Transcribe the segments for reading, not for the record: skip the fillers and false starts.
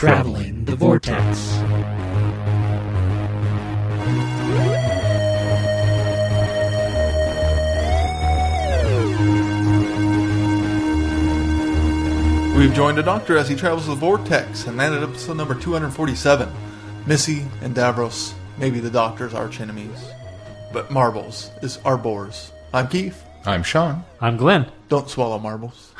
Traveling the Vortex. We've joined a doctor as he travels the Vortex, and landed episode number 247. Missy and Davros may be the doctor's arch enemies, but marbles is our boars. I'm Keith. I'm Sean. I'm Glenn. Don't swallow marbles.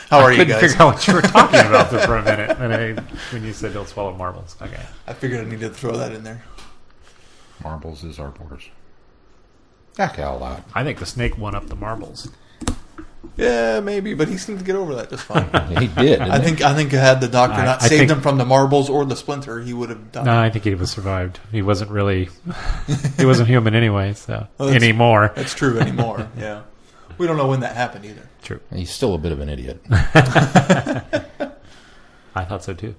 How are you guys? I couldn't figure out what you were talking about there for a minute when you said don't swallow marbles. Okay. I figured I needed to throw that in there. Marbles is our boars. Heck, a lot. I think the snake won up the marbles. Yeah, maybe, but he seemed to get over that just fine. Yeah, he did. I think had the doctor not saved him from the marbles or the splinter, he would have died. No, I think he would have survived. He wasn't really... he wasn't human anyway, so... Well, anymore. That's true, anymore, yeah. We don't know when that happened either. True. He's still a bit of an idiot. I thought so, too.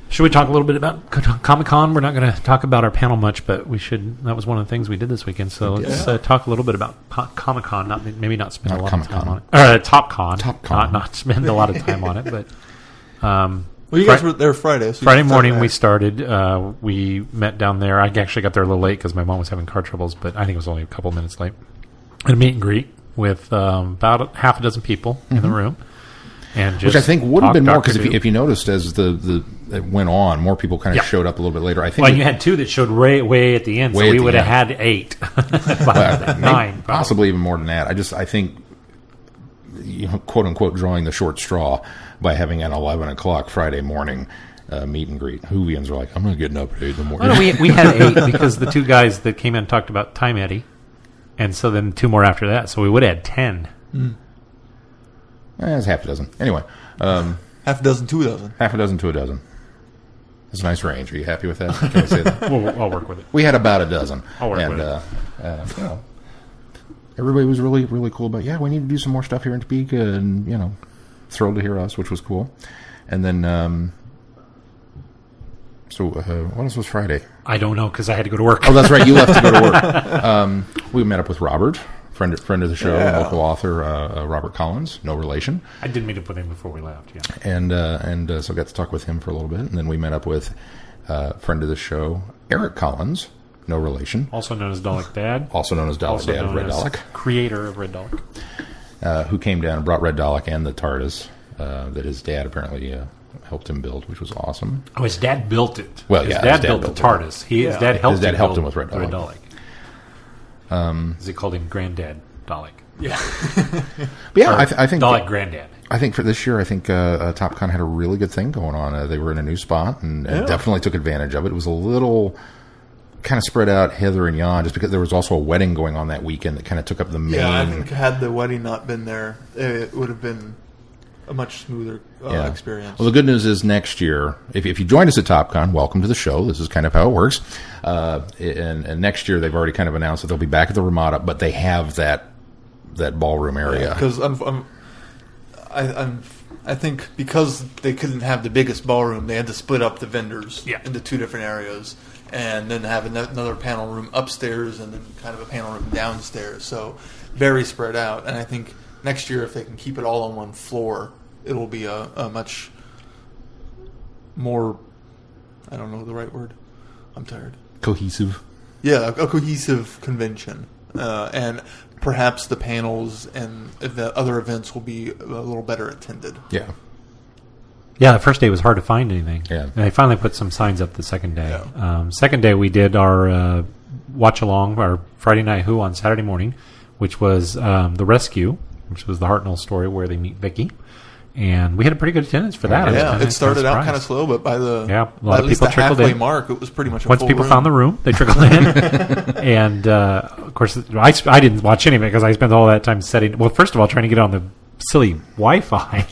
Should we talk a little bit about Comic-Con? We're not going to talk about our panel much, but we should. That was one of the things we did this weekend. So let's talk a little bit about Comic-Con. Maybe not spend a lot of time on it. TOPCon. TOPCon. Not spend a lot of time on it, but... well, you guys were there Friday. So Friday morning we started. We met down there. I actually got there a little late because my mom was having car troubles, but I think it was only a couple of minutes late. And a meet and greet with about half a dozen people in the room. And just which I think would have been more, because if you noticed as it went on, more people kind of showed up a little bit later. I think. Well, you had two that showed way at the end, so we would have had 8. Nine, possibly even more than that. I think, quote unquote, drawing the short straw by having an 11 o'clock Friday morning meet and greet. Whovians are like, I'm not getting up at 8 in the morning. Well, no, we had 8 because the two guys that came in and talked about Time Eddie, and so then 2 more after that, so we would have had 10. It's half a dozen. Anyway. Half a dozen to a dozen. Half a dozen to a dozen. That's a nice range. Are you happy with that? Can I say that? I'll work with it. We had about a dozen. I'll work with it. Everybody was really, really cool about, we need to do some more stuff here in Topeka, and, thrilled to hear us, which was cool. And then, what else was Friday? I don't know, because I had to go to work. Oh, that's right. You left to go to work. We met up with Robert. Friend of the show, local author, Robert Collins, no relation. I did meet up with him before we left, yeah. And so got to talk with him for a little bit, and then we met up with friend of the show, Eric Collins, no relation. Also known as Dalek Dad. Also known as Dalek Dad of Red Dalek. Creator of Red Dalek. Who came down and brought Red Dalek and the TARDIS that his dad apparently helped him build, which was awesome. Oh, his dad built it. Well, his dad built the TARDIS. His dad helped him with Red Dalek. They called him Granddad Dalek. Yeah. But yeah, I think Dalek Granddad. I think for this year, TopCon had a really good thing going on. They were in a new spot and definitely took advantage of it. It was a little kind of spread out, hither and yon, just because there was also a wedding going on that weekend that kind of took up the main. Yeah, I think had the wedding not been there, it would have been a much smoother experience. Well, the good news is next year, if you joined us at TopCon, welcome to the show. This is kind of how it works. And next year, they've already kind of announced that they'll be back at the Ramada, but they have that ballroom area. Because I think because they couldn't have the biggest ballroom, they had to split up the vendors into 2 different areas, and then have another panel room upstairs and then kind of a panel room downstairs. So very spread out. And I think next year, if they can keep it all on one floor, it will be a much more, I don't know the right word. I'm tired. Cohesive. Yeah, a cohesive convention. And perhaps the panels and the other events will be a little better attended. Yeah. Yeah, the first day was hard to find anything. Yeah. And they finally put some signs up the second day. Yeah. Second day, we did our watch-along, our Friday Night Who on Saturday morning, which was The Rescue, which was the Hartnell story where they meet Vicky. And we had a pretty good attendance for that. Yeah, it started out kind of slow, but by the at least the halfway mark, it was pretty much a once full people room. found the room, they trickled in. And, of course, I didn't watch any of it because I spent all that time setting... Well, first of all, trying to get on the silly Wi-Fi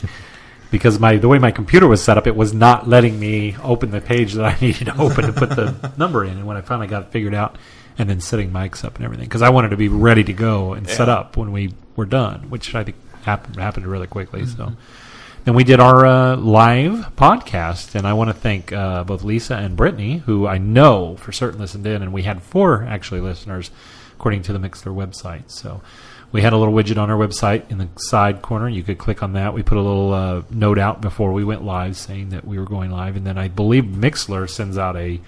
because the way my computer was set up, it was not letting me open the page that I needed to open to put the number in. And when I finally got it figured out, and then setting mics up and everything, because I wanted to be ready to go and set up when we were done, which I think happened really quickly. Mm-hmm. So then we did our live podcast, and I want to thank both Lisa and Brittany, who I know for certain listened in, and we had 4 actually listeners according to the Mixler website. So We had a little widget on our website in the side corner. You could click on that. We put a little note out before we went live saying that we were going live. And then I believe Mixler sends out a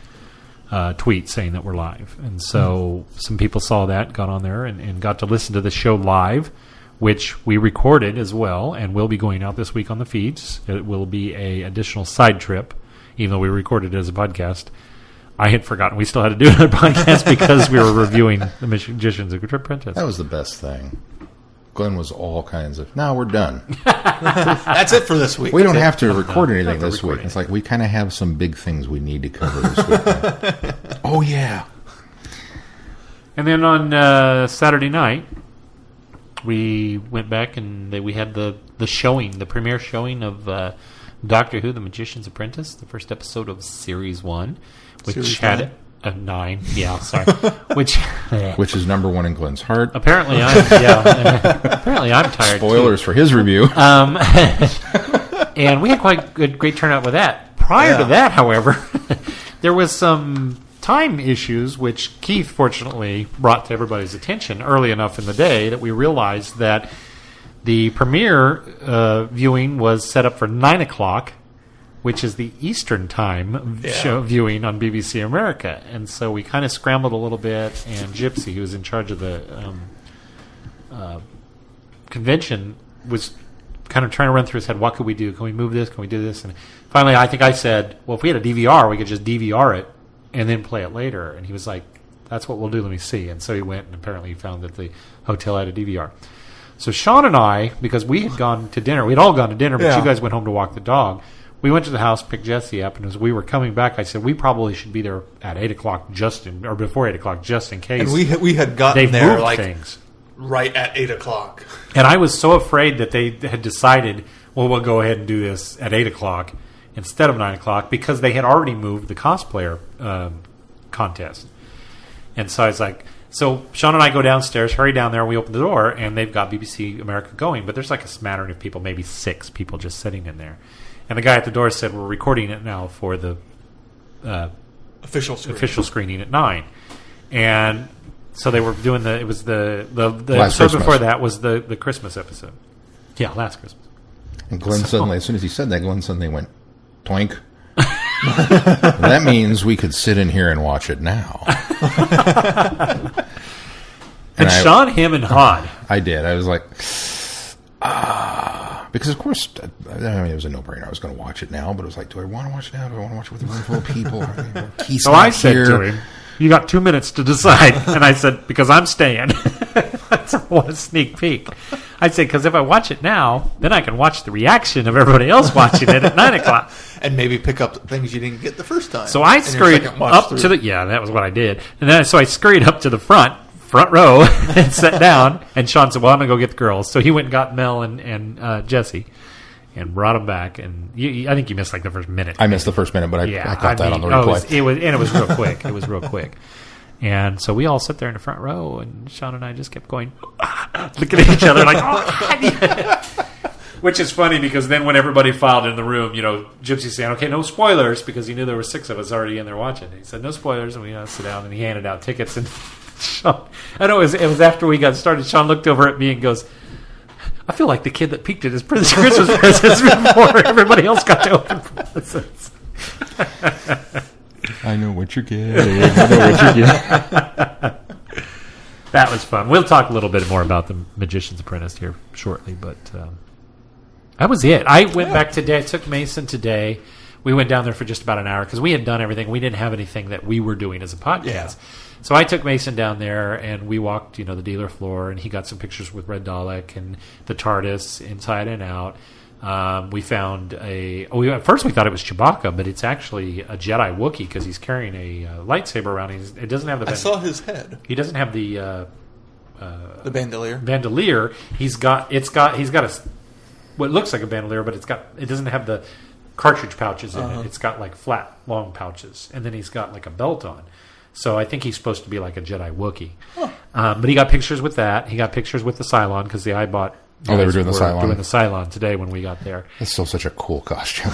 tweet saying that we're live. And so some people saw that, got on there, and got to listen to the show live, which we recorded as well and will be going out this week on the feeds. It will be a additional side trip, even though we recorded it as a podcast. I had forgotten we still had to do another podcast because we were reviewing The Magicians of Apprentice. That was the best thing. Glenn was all kinds of, no, we're done. That's it for this week. We don't have to record anything this week. It's like we kind of have some big things we need to cover this week. Oh, yeah. And then on Saturday night, we went back and we had the showing, the premiere showing of Doctor Who, The Magician's Apprentice, the first episode of Series 1, which Series had 9. Yeah, sorry. which is number one in Glenn's heart. Apparently I'm tired. Spoilers for his review. And we had quite great turnout with that. Prior to that, however, there was some time issues, which Keith fortunately brought to everybody's attention early enough in the day that we realized that the premiere viewing was set up for 9 o'clock, which is the Eastern time show viewing on BBC America. And so we kind of scrambled a little bit, and Gypsy, who was in charge of the convention, was kind of trying to run through his head, what could we do? Can we move this? Can we do this? And finally, I think I said, well, if we had a DVR, we could just DVR it and then play it later. And he was like, that's what we'll do. Let me see. And so he went, and apparently he found that the hotel had a DVR. So Sean and I, because we had gone to dinner, we'd all gone to dinner, but you guys went home to walk the dog. We went to the house, picked Jesse up, and as we were coming back, I said, we probably should be there at 8 o'clock or before 8 o'clock, just in case. And we had gotten there like things. Right at 8 o'clock. And I was so afraid that they had decided, well, we'll go ahead and do this at 8 o'clock instead of 9 o'clock, because they had already moved the cosplayer contest. And so I was like, so Sean and I go downstairs, hurry down there, and we open the door, and they've got BBC America going, but there's like a smattering of people, maybe 6 people just sitting in there. And the guy at the door said, we're recording it now for the official screening at 9. And so they were doing the Last episode Christmas. before that was the Christmas episode. Yeah, last Christmas. And Glenn suddenly, as soon as he said that, Glenn suddenly went, twink. That means we could sit in here and watch it now. And Sean, him, and Hod. I did. I was like, because of course, I mean, it was a no-brainer. I was going to watch it now, but it was like, do I want to watch it now? Do I want to watch it with a room full of people? So I said to him, you got 2 minutes to decide. And I said, because I'm staying. I want a sneak peek. I said, because if I watch it now, then I can watch the reaction of everybody else watching it at 9 o'clock. And maybe pick up things you didn't get the first time. So I scurried up to the... Yeah, that was what I did. And then so I scurried up to the front row and sat down. And Sean said, well, I'm going to go get the girls. So he went and got Mel and Jesse and brought them back. And I think you missed like the first minute. I missed the first minute, but I got that on the replay. It was real quick. It was real quick. And so we all sat there in the front row, and Sean and I just kept going, looking at each other like, which is funny because then when everybody filed in the room, Gypsy saying, okay, no spoilers, because he knew there were 6 of us already in there watching. He said, no spoilers, and we sit down, and he handed out tickets. And Sean, I know it was after we got started, Sean looked over at me and goes, I feel like the kid that peeked at his Christmas presents before everybody else got to open presents. I know what you're getting. That was fun. We'll talk a little bit more about the Magician's Apprentice here shortly, but that was it. I went back today. I took Mason today. We went down there for just about an hour because we had done everything. We didn't have anything that we were doing as a podcast. Yeah. So I took Mason down there, and we walked, the dealer floor, and he got some pictures with Red Dalek and the TARDIS inside and out. We found at first we thought it was Chewbacca, but it's actually a Jedi Wookiee because he's carrying a lightsaber around. It doesn't have the. I saw his head. He doesn't have the bandolier. Bandolier. He's got what looks like a bandolier, but it doesn't have the cartridge pouches in it. It's got like flat, long pouches, and then he's got like a belt on. So I think he's supposed to be like a Jedi Wookiee. Huh. But he got pictures with that. He got pictures with the Cylon because the iBot. They were doing the Cylon. Doing the Cylon today when we got there. It's still such a cool costume.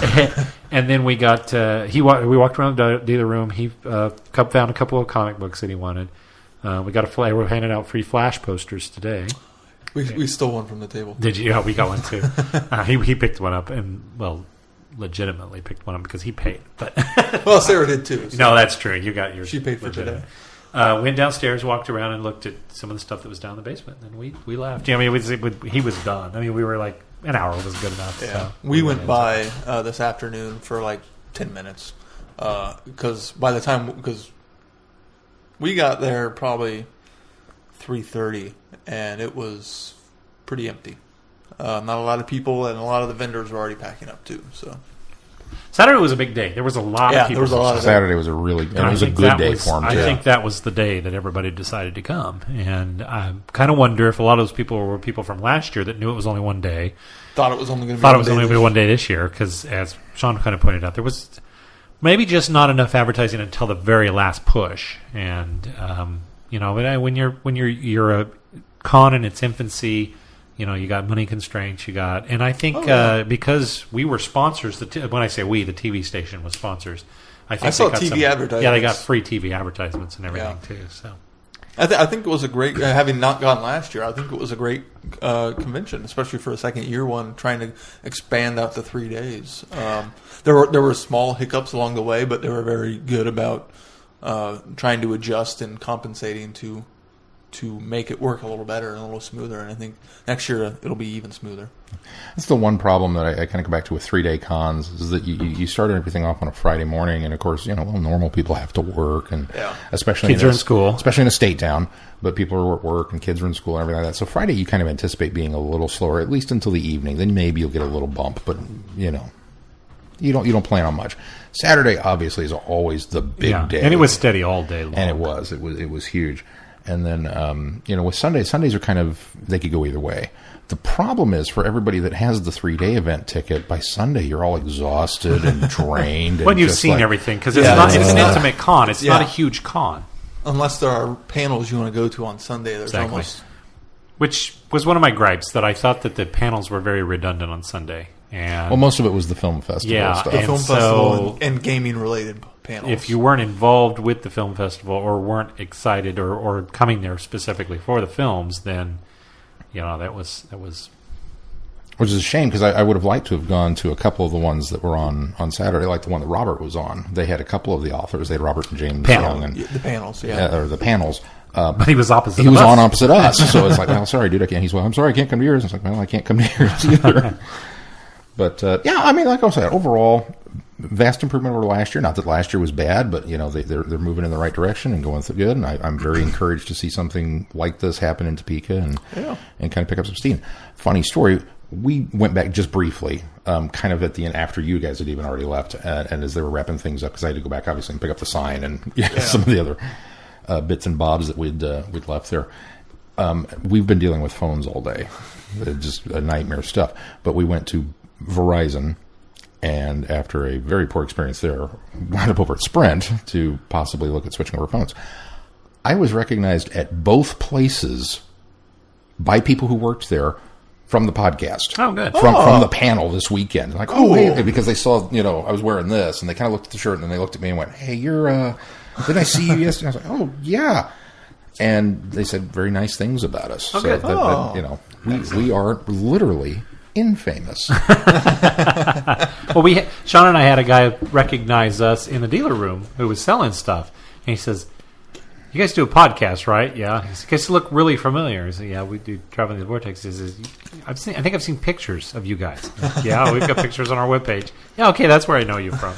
And then we got we walked around the dealer room. He found a couple of comic books that he wanted. We got we're handing out free Flash posters today. We stole one from the table. Did you? Yeah, we got one too. He picked one up and, well, legitimately picked one up because he paid. But well, Sarah did too. So. No, that's true. You got yours. She paid for today. Went downstairs, walked around, and looked at some of the stuff that was down in the basement. And we left. Yeah, I mean, he was done. I mean, we were like, an hour was good enough. Yeah. So we went by this afternoon for like 10 minutes because we got there probably 3:30 and it was pretty empty. Not a lot of people, and a lot of the vendors were already packing up too. So Saturday was a big day. There was a lot of people. There was a lot of Saturday was a really it was a good day for them. I think that was the day that everybody decided to come, and I kind of wonder if a lot of those people were people from last year that knew it was only one day. Thought it was only going to be one day this year because, as Sean kind of pointed out, there was maybe just not enough advertising until the very last push, and but when you're a con in its infancy. You got money constraints. And I think because we were sponsors. When I say we, the TV station was sponsors. I saw TV advertisements. Yeah, they got free TV advertisements and everything too. So I think it was a great. Having not gone last year, I think it was a great convention, especially for a second year one, trying to expand out to 3 days. There were small hiccups along the way, but they were very good about trying to adjust and compensating to make it work a little better and a little smoother. And I think next year it'll be even smoother. That's the one problem that I kind of go back to with 3-day cons is that you started everything off on a Friday morning, and of course, normal people have to work, and especially kids are in school, especially in a state town. But people are at work and kids are in school and everything like that. So Friday, you kind of anticipate being a little slower, at least until the evening. Then maybe you'll get a little bump, but you don't plan on much. Saturday obviously is always the big day, and it was steady all day long. And it was huge. And then, with Sundays are kind of, they could go either way. The problem is for everybody that has the 3-day event ticket, by Sunday, you're all exhausted and drained. When you've seen everything, because it's an intimate con. It's not a huge con. Unless there are panels you want to go to on Sunday. There's almost... Which was one of my gripes, that I thought that the panels were very redundant on Sunday. And most of it was the film festival stuff. The film festival and gaming-related panels. If you weren't involved with the film festival or weren't excited or coming there specifically for the films, then that was which is a shame, because I would have liked to have gone to a couple of the ones that were on Saturday, like the one that Robert was on. They had a couple of the authors. They had Robert and James Young and the panels, or the panels. But he was opposite. He was on opposite us, so it's like, well, sorry, dude, I can't. He's I'm sorry, I can't come to yours. It's like, well, I can't come to yours either. But like I said, overall, vast improvement over last year. Not that last year was bad, but they're moving in the right direction and going good. And I'm very encouraged to see something like this happen in Topeka and kind of pick up some steam. Funny story. We went back just briefly, kind of at the end after you guys had even already left, and as they were wrapping things up, because I had to go back obviously and pick up the sign and some of the other bits and bobs that we'd left there. We've been dealing with phones all day, just a nightmare stuff. But we went to Verizon, and after a very poor experience there, wound up over at Sprint to possibly look at switching over phones. I was recognized at both places by people who worked there from the podcast. Oh, good. From the panel this weekend. Like, hey, because they saw, I was wearing this, and they kind of looked at the shirt, and then they looked at me and went, hey, you're, did I see you yesterday? I was like, oh, yeah. And they said very nice things about us. Okay. So, we are literally infamous. Well, Sean and I had a guy recognize us in the dealer room who was selling stuff, and he says, "You guys do a podcast, right?" Yeah. He said, "You guys look really familiar." I said, "Yeah, we do Traveling the Vortex." He says, I think I've seen pictures of you guys. Yeah, we've got pictures on our webpage. Yeah, okay, that's where I know you from.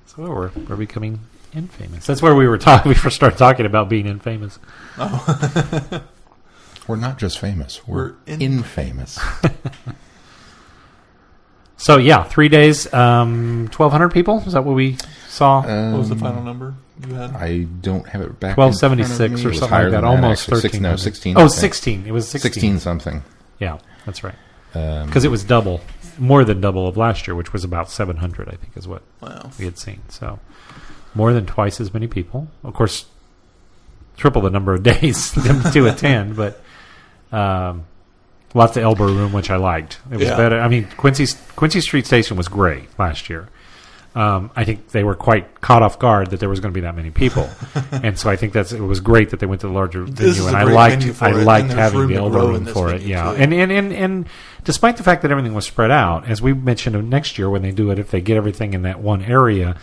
So we're becoming infamous. That's where we first started talking about being infamous. Oh. We're not just famous. We're infamous. So, 3 days, 1,200 people? Is that what we saw? What was the final number you had? I don't have it back 1276 or something like that. Almost 13. 16. Oh, 16. It was 16. 16 something. Yeah, that's right. Because it was more than double of last year, which was about 700, I think, is what we had seen. So, more than twice as many people. Of course, triple the number of days to attend, but lots of elbow room, which I liked. It was better. I mean, Quincy Street Station was great last year. I think they were quite caught off guard that there was going to be that many people, and so I think it was great that they went to the larger venue. And I liked having the elbow room for it. Yeah, and despite the fact that everything was spread out, as we mentioned next year when they do it, if they get everything in that one area,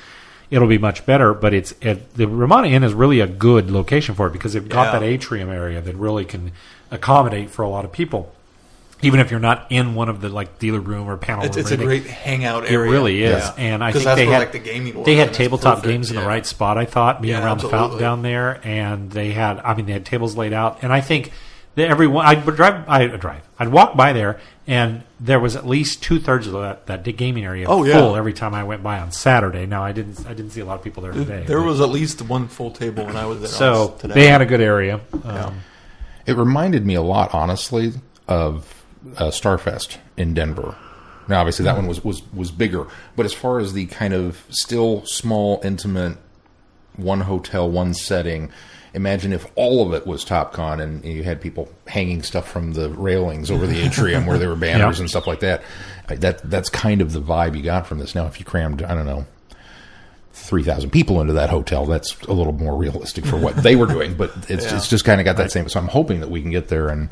it'll be much better. But the Ramada Inn is really a good location for it because they've got that atrium area that really can accommodate for a lot of people. Even if you're not in one of the dealer room or panel room, it's a great hangout area. It really is, and I think the gaming was. They had tabletop games in the right spot. I thought being around the fountain down there, and they had tables laid out, and I think that everyone I'd walk by there, and there was at least 2/3 of that gaming area full every time I went by on Saturday. Now I didn't see a lot of people there today. There was at least one full table when I was there. So today. They had a good area. It reminded me a lot, honestly, of Starfest in Denver. Now, obviously, that one was bigger, but as far as the kind of still small, intimate, one hotel, one setting, imagine if all of it was TOPCON and you had people hanging stuff from the railings over the atrium where there were banners and stuff like that. That's kind of the vibe you got from this. Now, if you crammed, 3,000 people into that hotel, that's a little more realistic for what they were doing, but it's just kind of got that same. So I'm hoping that we can get there and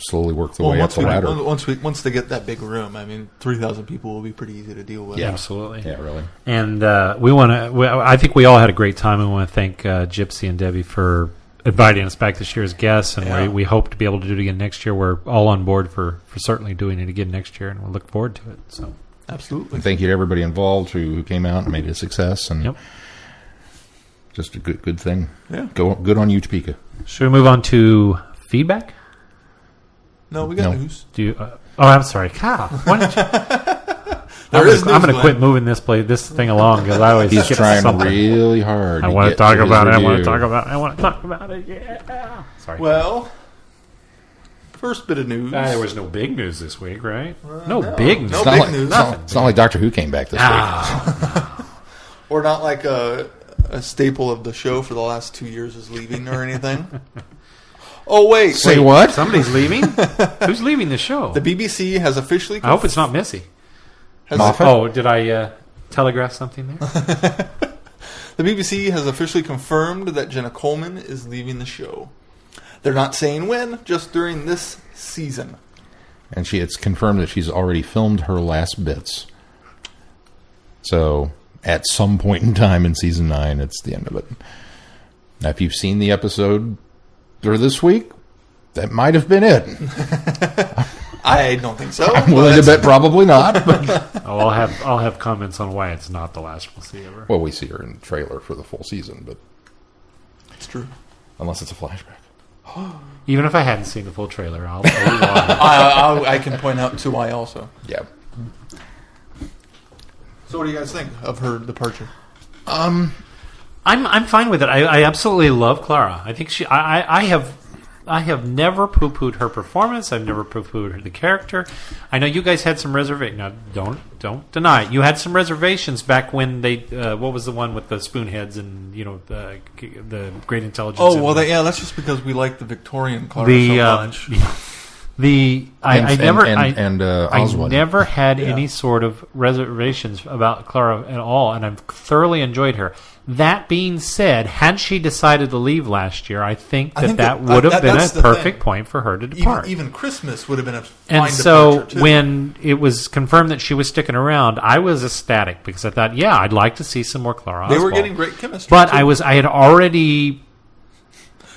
slowly work the way up the ladder. Once they get that big room, 3,000 people will be pretty easy to deal with. Yeah, absolutely. Yeah, really. And I think we all had a great time, and we want to thank Gypsy and Debbie for inviting us back this year as guests, and we hope to be able to do it again next year. We're all on board for certainly doing it again next year, and we'll look forward to it. So, absolutely. And thank you to everybody involved who came out and made it a success, and just a good thing. Yeah. Good on you, Topeka. Should we move on to feedback? No, we got news. Do you? I'm sorry. Kyle, why don't you? I'm going to quit moving this thing along because I always he's skip trying something. really hard. I want to talk about it. I want to talk about it. Yeah. Sorry. Well, first bit of news. There was no big news this week, right? No big news. No big news. It's not like Doctor Who came back this week. Or not like a staple of the show for the last 2 years is leaving or anything. Oh, wait. Say what? Somebody's leaving? Who's leaving the show? The BBC has officially... I hope it's not Missy. Did I telegraph something there? The BBC has officially confirmed that Jenna Coleman is leaving the show. They're not saying when, just during this season. And it's confirmed that she's already filmed her last bits. So, at some point in time in Season 9, it's the end of it. Now, if you've seen the episode... or this week, that might have been it. I don't think so. I'm willing to bet probably not. But. I'll have comments on why it's not the last we'll see ever. Well, we see her in the trailer for the full season, but it's true. Unless it's a flashback. Even if I hadn't seen the full trailer, I'll I can point out to why also. Yeah. So, what do you guys think of her departure? I'm fine with it. I absolutely love Clara. I think I have never poo-pooed her performance. I've never poo-pooed the character. I know you guys had some reservations. Now, don't deny it. You had some reservations back when they. What was the one with the spoonheads and the great intelligence? Oh well, that's just because we like the Victorian Clara so much. I Oswald. never had any sort of reservations about Clara at all, and I've thoroughly enjoyed her. That being said, had she decided to leave last year, I think that would have been a perfect point for her to depart. Even Christmas would have been a fine departure, too. When it was confirmed that she was sticking around, I was ecstatic because I thought, I'd like to see some more Clara Oswald. They were getting great chemistry, but too. I had already...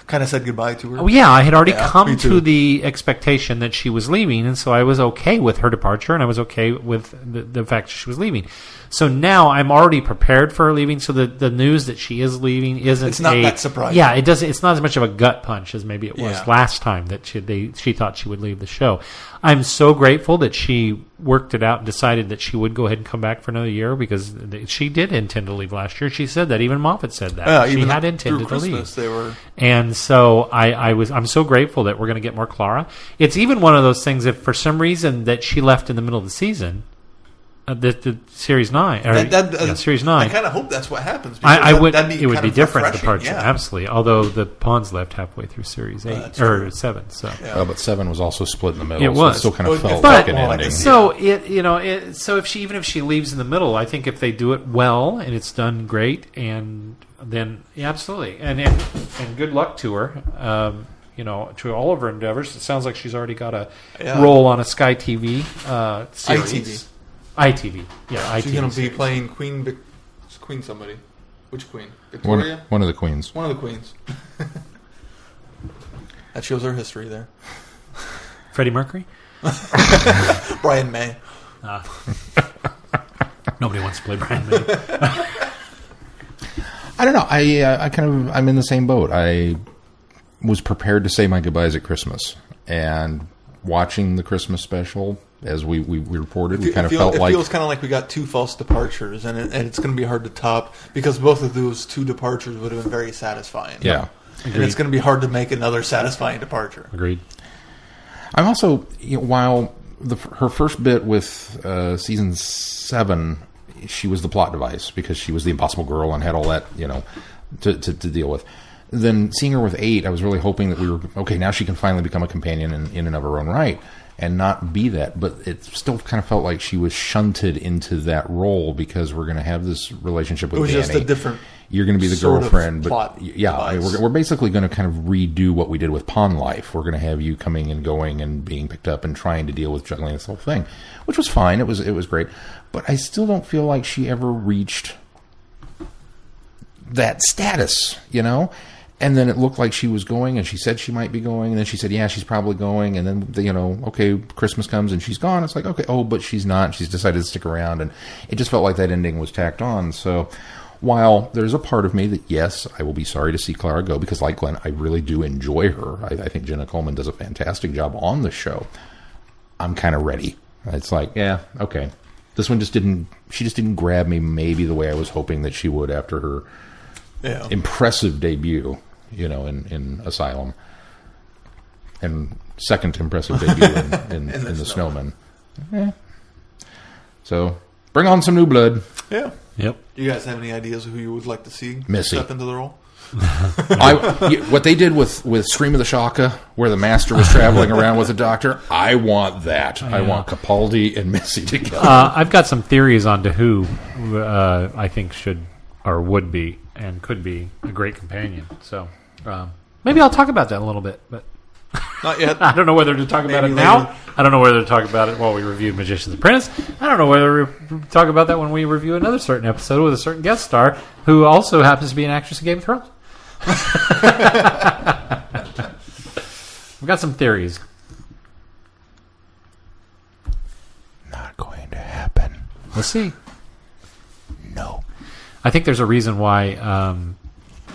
kind of said goodbye to her. Oh, yeah, I had already come to the expectation that she was leaving, and so I was okay with her departure, and I was okay with the fact that she was leaving. So now I'm already prepared for her leaving, so the news that she is leaving isn't it's not that surprising. Yeah, it doesn't. It's not as much of a gut punch as maybe it was last time that she thought she would leave the show. I'm so grateful that she worked it out and decided that she would go ahead and come back for another year because she did intend to leave last year. She said that. Even Moffat said that. She had intended to leave. They were... And so I'm so grateful that we're going to get more Clara. It's even one of those things, if for some reason that she left in the middle of the season, The Series 9. Series 9. I kind of hope that's what happens. I would. It would kind be of different refreshing, departure, yeah. absolutely. Although the pawns left halfway through Series 8 or 7. So. Yeah. Well, but 7 was also split in the middle. It so was. it still kind of felt But like an ending. so so if she leaves in the middle, I think if they do it well and it's done great, and then absolutely, and good luck to her. To all of her endeavors. It sounds like she's already got a role on a Sky TV series. ITV. Yeah, ITV. She's going to be playing Queen somebody. Which Queen? Victoria? One of the queens. One of the queens. That shows her history there. Freddie Mercury? Brian May. Nobody wants to play Brian May. I don't know. I'm in the same boat. I was prepared to say my goodbyes at Christmas, and watching the Christmas special, as we reported, we kind of felt like... It feels kind of like we got 2 false departures, and it's going to be hard to top, because both of those 2 departures would have been very satisfying. Yeah. And it's going to be hard to make another satisfying departure. Agreed. I'm also, while her first bit with season 7, she was the plot device, because she was the impossible girl and had all that, to deal with. Then seeing her with 8, I was really hoping that we were, okay, now she can finally become a companion in and of her own right, and not be that. But it still kind of felt like she was shunted into that role, because we're going to have this relationship with Danny. It was just a different... You're going to be the girlfriend, but yeah, we're basically going to kind of redo what we did with Pawn Life. We're going to have you coming and going and being picked up and trying to deal with juggling this whole thing, which was fine. It was great, but I still don't feel like she ever reached that status, And then it looked like she was going, and she said she might be going, and then she said, yeah, she's probably going, and then, okay, Christmas comes and she's gone. It's like, okay, but she's not. She's decided to stick around, and it just felt like that ending was tacked on. So while there's a part of me that, yes, I will be sorry to see Clara go, because like Glenn, I really do enjoy her. I think Jenna Coleman does a fantastic job on the show. I'm kind of ready. It's like, yeah, okay. This one she just didn't grab me maybe the way I was hoping that she would after her impressive debut, in Asylum, and second impressive debut in The Snowman. Yeah. So bring on some new blood. Yeah. Yep. You guys have any ideas of who you would like to see Missy step into the role? What they did with Scream of the Shaka, where the master was traveling around with the doctor, I want that. I want Capaldi and Missy together. I've got some theories on to who I think should or would be and could be a great companion. So maybe I'll talk about that a little bit, but not yet. I don't know whether to talk about it now. I don't know whether to talk about it while we review Magician's Apprentice. I don't know whether to talk about that when we review another certain episode with a certain guest star who also happens to be an actress in Game of Thrones. We've got some theories. Not going to happen. We'll see. No. I think there's a reason why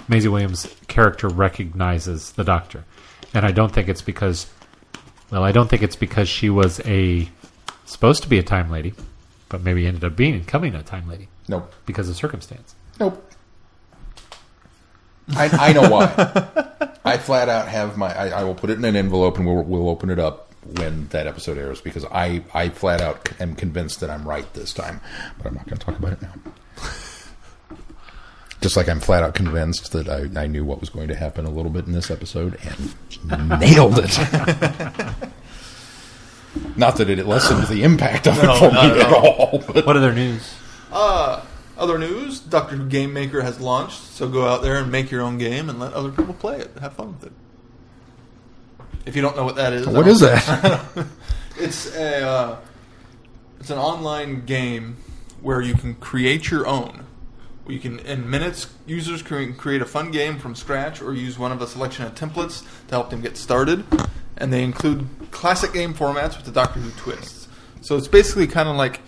Maisie Williams' character recognizes the Doctor. And I don't think it's because she was supposed to be a time lady, but maybe ended up becoming a time lady. Nope. Because of circumstance. Nope. I know why. I flat out have I will put it in an envelope and we'll open it up when that episode airs, because I flat out am convinced that I'm right this time, but I'm not going to talk about it now. Just like I'm flat out convinced that I knew what was going to happen a little bit in this episode and nailed it. Not that it lessened the impact of it for me at all. But. What other news? Other news, Doctor Who Game Maker has launched, so go out there and make your own game and let other people play it. Have fun with it. If you don't know what that is. What is that? It's an online game where you can create your own. You can, in minutes, users can create a fun game from scratch or use one of a selection of templates to help them get started. And they include classic game formats with the Doctor Who twists. So it's basically kind of like,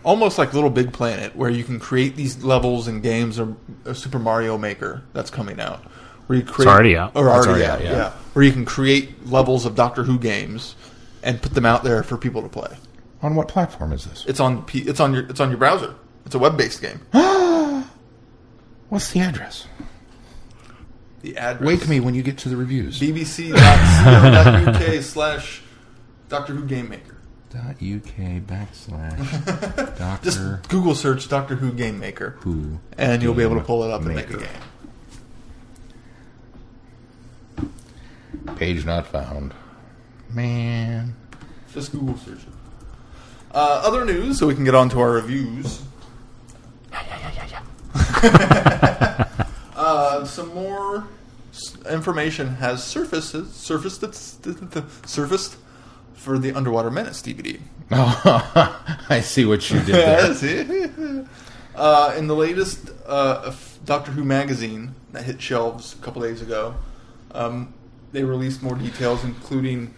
almost like Little Big Planet, where you can create these levels in games, or Super Mario Maker that's coming out. Where you create, it's already out. Or already out, yeah. Where you can create levels of Doctor Who games and put them out there for people to play. On what platform is this? It's on your browser. It's a web-based game. What's the address? The address. Wake me when you get to the reviews. bbc.co.uk/Doctor Who Game Maker. Doctor Just Google search Doctor Who Game Maker. Who. And you'll be able to pull it up and make a game. Page not found. Man. Just Google search it. Other news, so we can get on to our reviews. Some more information has surfaced for the Underwater Menace DVD. Oh, I see what you did there. In the latest Doctor Who magazine that hit shelves a couple days ago, they released more details, including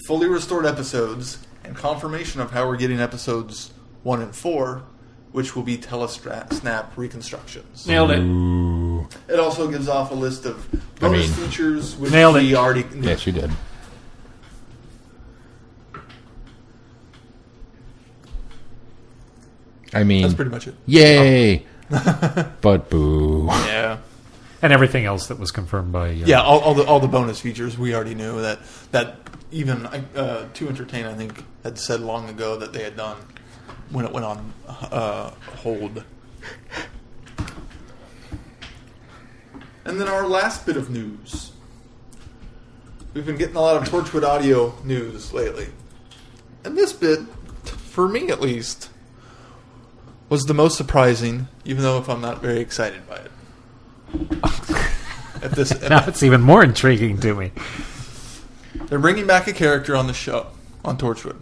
fully restored episodes and confirmation of how we're getting episodes 1 and 4, which will be telesnap reconstructions. Nailed it. Ooh. It also gives off a list of bonus features, which nailed we it. already... Yes, you did. I mean... That's pretty much it. Yay! But boo. Yeah. And everything else that was confirmed by... Yeah, all the bonus features we already knew that even To Entertain, I think, had said long ago that they had done when it went on hold. And then our last bit of news. We've been getting a lot of Torchwood audio news lately. And this bit, for me at least, was the most surprising, even though if I'm not very excited by it. Now it's even more intriguing to me. They're bringing back a character on the show, on Torchwood.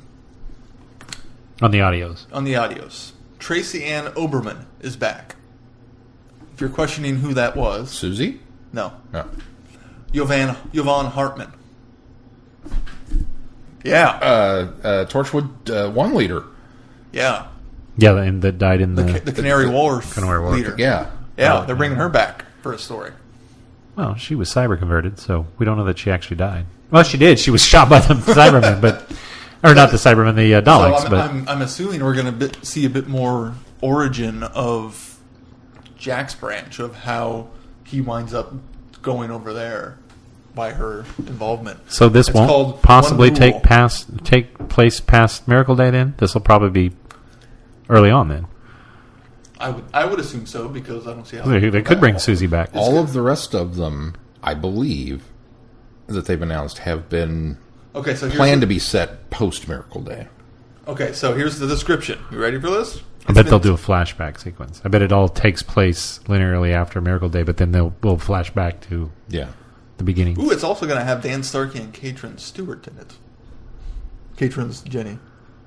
On the audios. On the audios. Tracy Ann Oberman is back. If you're questioning who that was... Susie? No. Oh. Jovan Hartman. Yeah. Torchwood 1 leader. Yeah. Yeah, and that died in The Canary Wharf Canary Wharf. leader. Yeah. Yeah, they're bringing her back for a story. Well, she was cyber converted, so we don't know that she actually died. Well, she did. She was shot by the Cybermen, but... Or not the Cybermen, the Daleks. So I'm assuming we're going to see a bit more origin of Jack's branch, of how he winds up going over there by her involvement. So this It's won't called possibly One Rule. take place past Miracle Day then? This will probably be early on then. I would assume so, because I don't see how... They could bring Susie back. All of the rest of them, I believe, that they've announced have been Okay, so planned to be set post Miracle Day. Okay, so here's the description. You ready for this? I bet they'll do a flashback sequence. I bet it all takes place linearly after Miracle Day, but then we'll flash back to the beginning. Ooh, it's also going to have Dan Starkey and Katrin Stewart in it. Katrin's Jenny,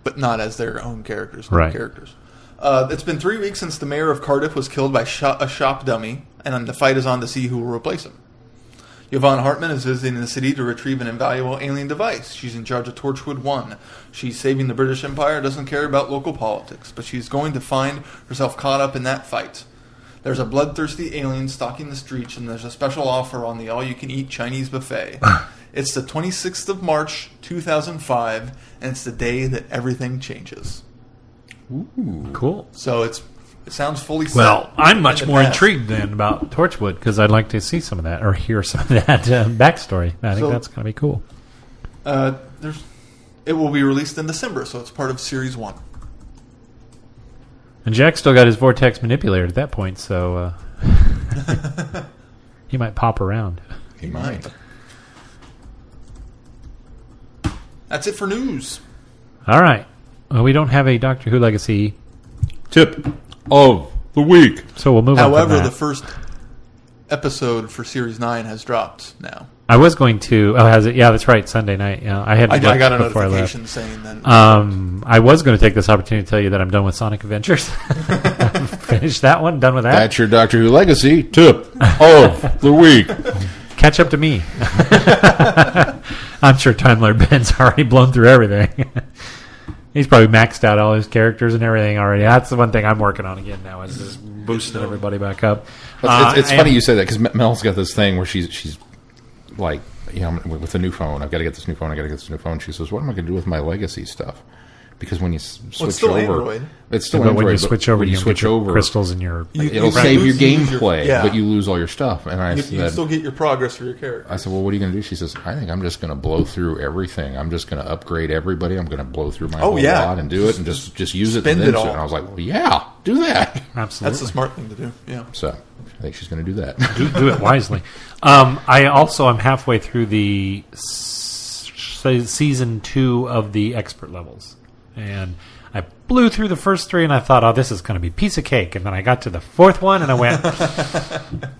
but not as their own characters. Right. Characters. It's been 3 weeks since the mayor of Cardiff was killed by a shop dummy, and the fight is on to see who will replace him. Yvonne Hartman is visiting the city to retrieve an invaluable alien device. She's in charge of Torchwood 1. She's saving the British Empire, doesn't care about local politics, but she's going to find herself caught up in that fight. There's a bloodthirsty alien stalking the streets, and there's a special offer on the all-you-can-eat Chinese buffet. It's the 26th of March, 2005, and it's the day that everything changes. Ooh. Cool. So it sounds fully set. Well, I'm much in the more past. intrigued then about Torchwood because I'd like to see some of that or hear some of that backstory. I think that's going to be cool. It will be released in December, so it's part of Series 1. And Jack still got his Vortex manipulator at that point, so he might pop around. He might. That's it for news. All right. Well, we don't have a Doctor Who Legacy Tip of the week. so we'll move on However, from the that. first episode for Series 9 has dropped now. I was going to... Oh, has it? Yeah, that's right. Sunday night. Yeah, I had I got a before notification saying that. I was going to take this opportunity to tell you that I'm done with Sonic Adventures. Finished that one. Done with that. That's your Doctor Who Legacy tip of the week. Catch up to me. I'm sure Time Lord Ben's already blown through everything. He's probably maxed out all his characters and everything already. That's the one thing I'm working on again now is just boosting everybody back up. It's funny you say that because Mel's got this thing where she's like, with a new phone. I've got to get this new phone. She says, "What am I going to do with my legacy stuff?" because when you switch it's still over, Android. it's still But Android. when you switch over, when you you switch get your over, crystals in your. it'll save your gameplay, yeah. but you lose all your stuff. And I You said, still get your progress for your character. I said, well, what are you going to do? She says, I think I'm just going to blow through everything. I'm just going to upgrade everybody. I'm going to blow through my whole lot and do it and just use it. Spend and it all. And I was like, well, yeah, do that. Absolutely. That's the smart thing to do. Yeah. So I think she's going to do that. do it wisely. I also am halfway through the season 2 of the expert levels, and I blew through the first 3, and I thought, oh, this is going to be piece of cake. And then I got to the 4th one, and I went,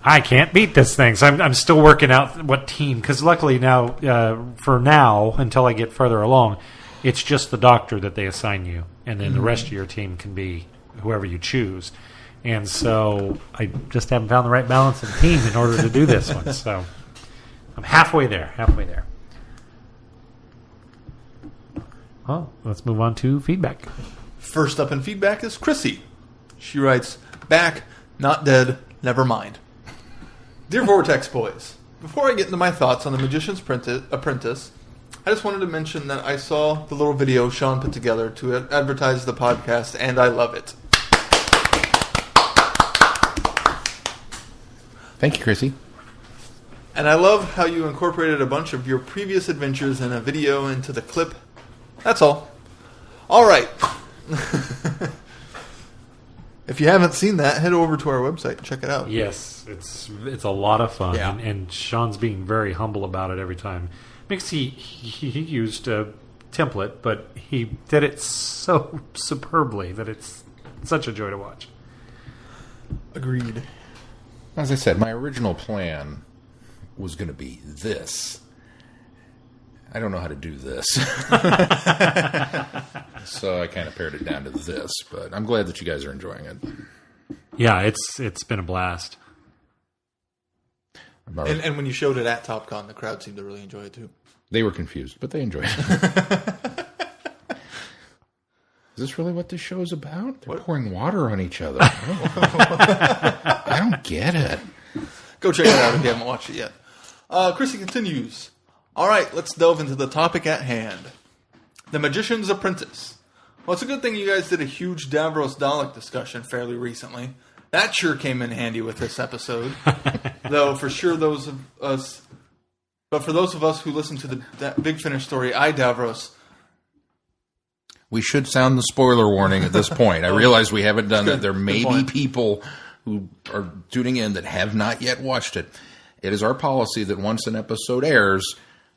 I can't beat this thing. So I'm still working out what team, because luckily now, for now, until I get further along, it's just the doctor that they assign you, and then the rest of your team can be whoever you choose. And so I just haven't found the right balance of team in order to do this one. So I'm halfway there. Well, let's move on to feedback. First up in feedback is Chrissy. She writes, back, not dead, never mind. Dear Vortex boys, before I get into my thoughts on The Magician's Apprentice, I just wanted to mention that I saw the little video Sean put together to advertise the podcast, and I love it. Thank you, Chrissy. And I love how you incorporated a bunch of your previous adventures in a video into the clip. That's all. All right. If you haven't seen that, head over to our website and check it out. Yes, it's a lot of fun, Yeah. and Sean's being very humble about it every time. Because he used a template, but he did it so superbly that it's such a joy to watch. Agreed. As I said, my original plan was going to be this. I don't know how to do this. So I kind of pared it down to this, but I'm glad that you guys are enjoying it. Yeah, it's been a blast. And when you showed it at TOPCON, the crowd seemed to really enjoy it too. They were confused, but they enjoyed it. Is this really what this show is about? They're pouring water on each other. I don't get it. Go check it out if you haven't watched it yet. Chrissy continues. All right, let's delve into the topic at hand. The Magician's Apprentice. Well, it's a good thing you guys did a huge Davros Dalek discussion fairly recently. That sure came in handy with this episode. Though, for sure, but for those of us who listen to the Big Finish story, Davros. We should sound the spoiler warning at this point. I realize we haven't done that. There may be people who are tuning in that have not yet watched it. It is our policy that once an episode airs,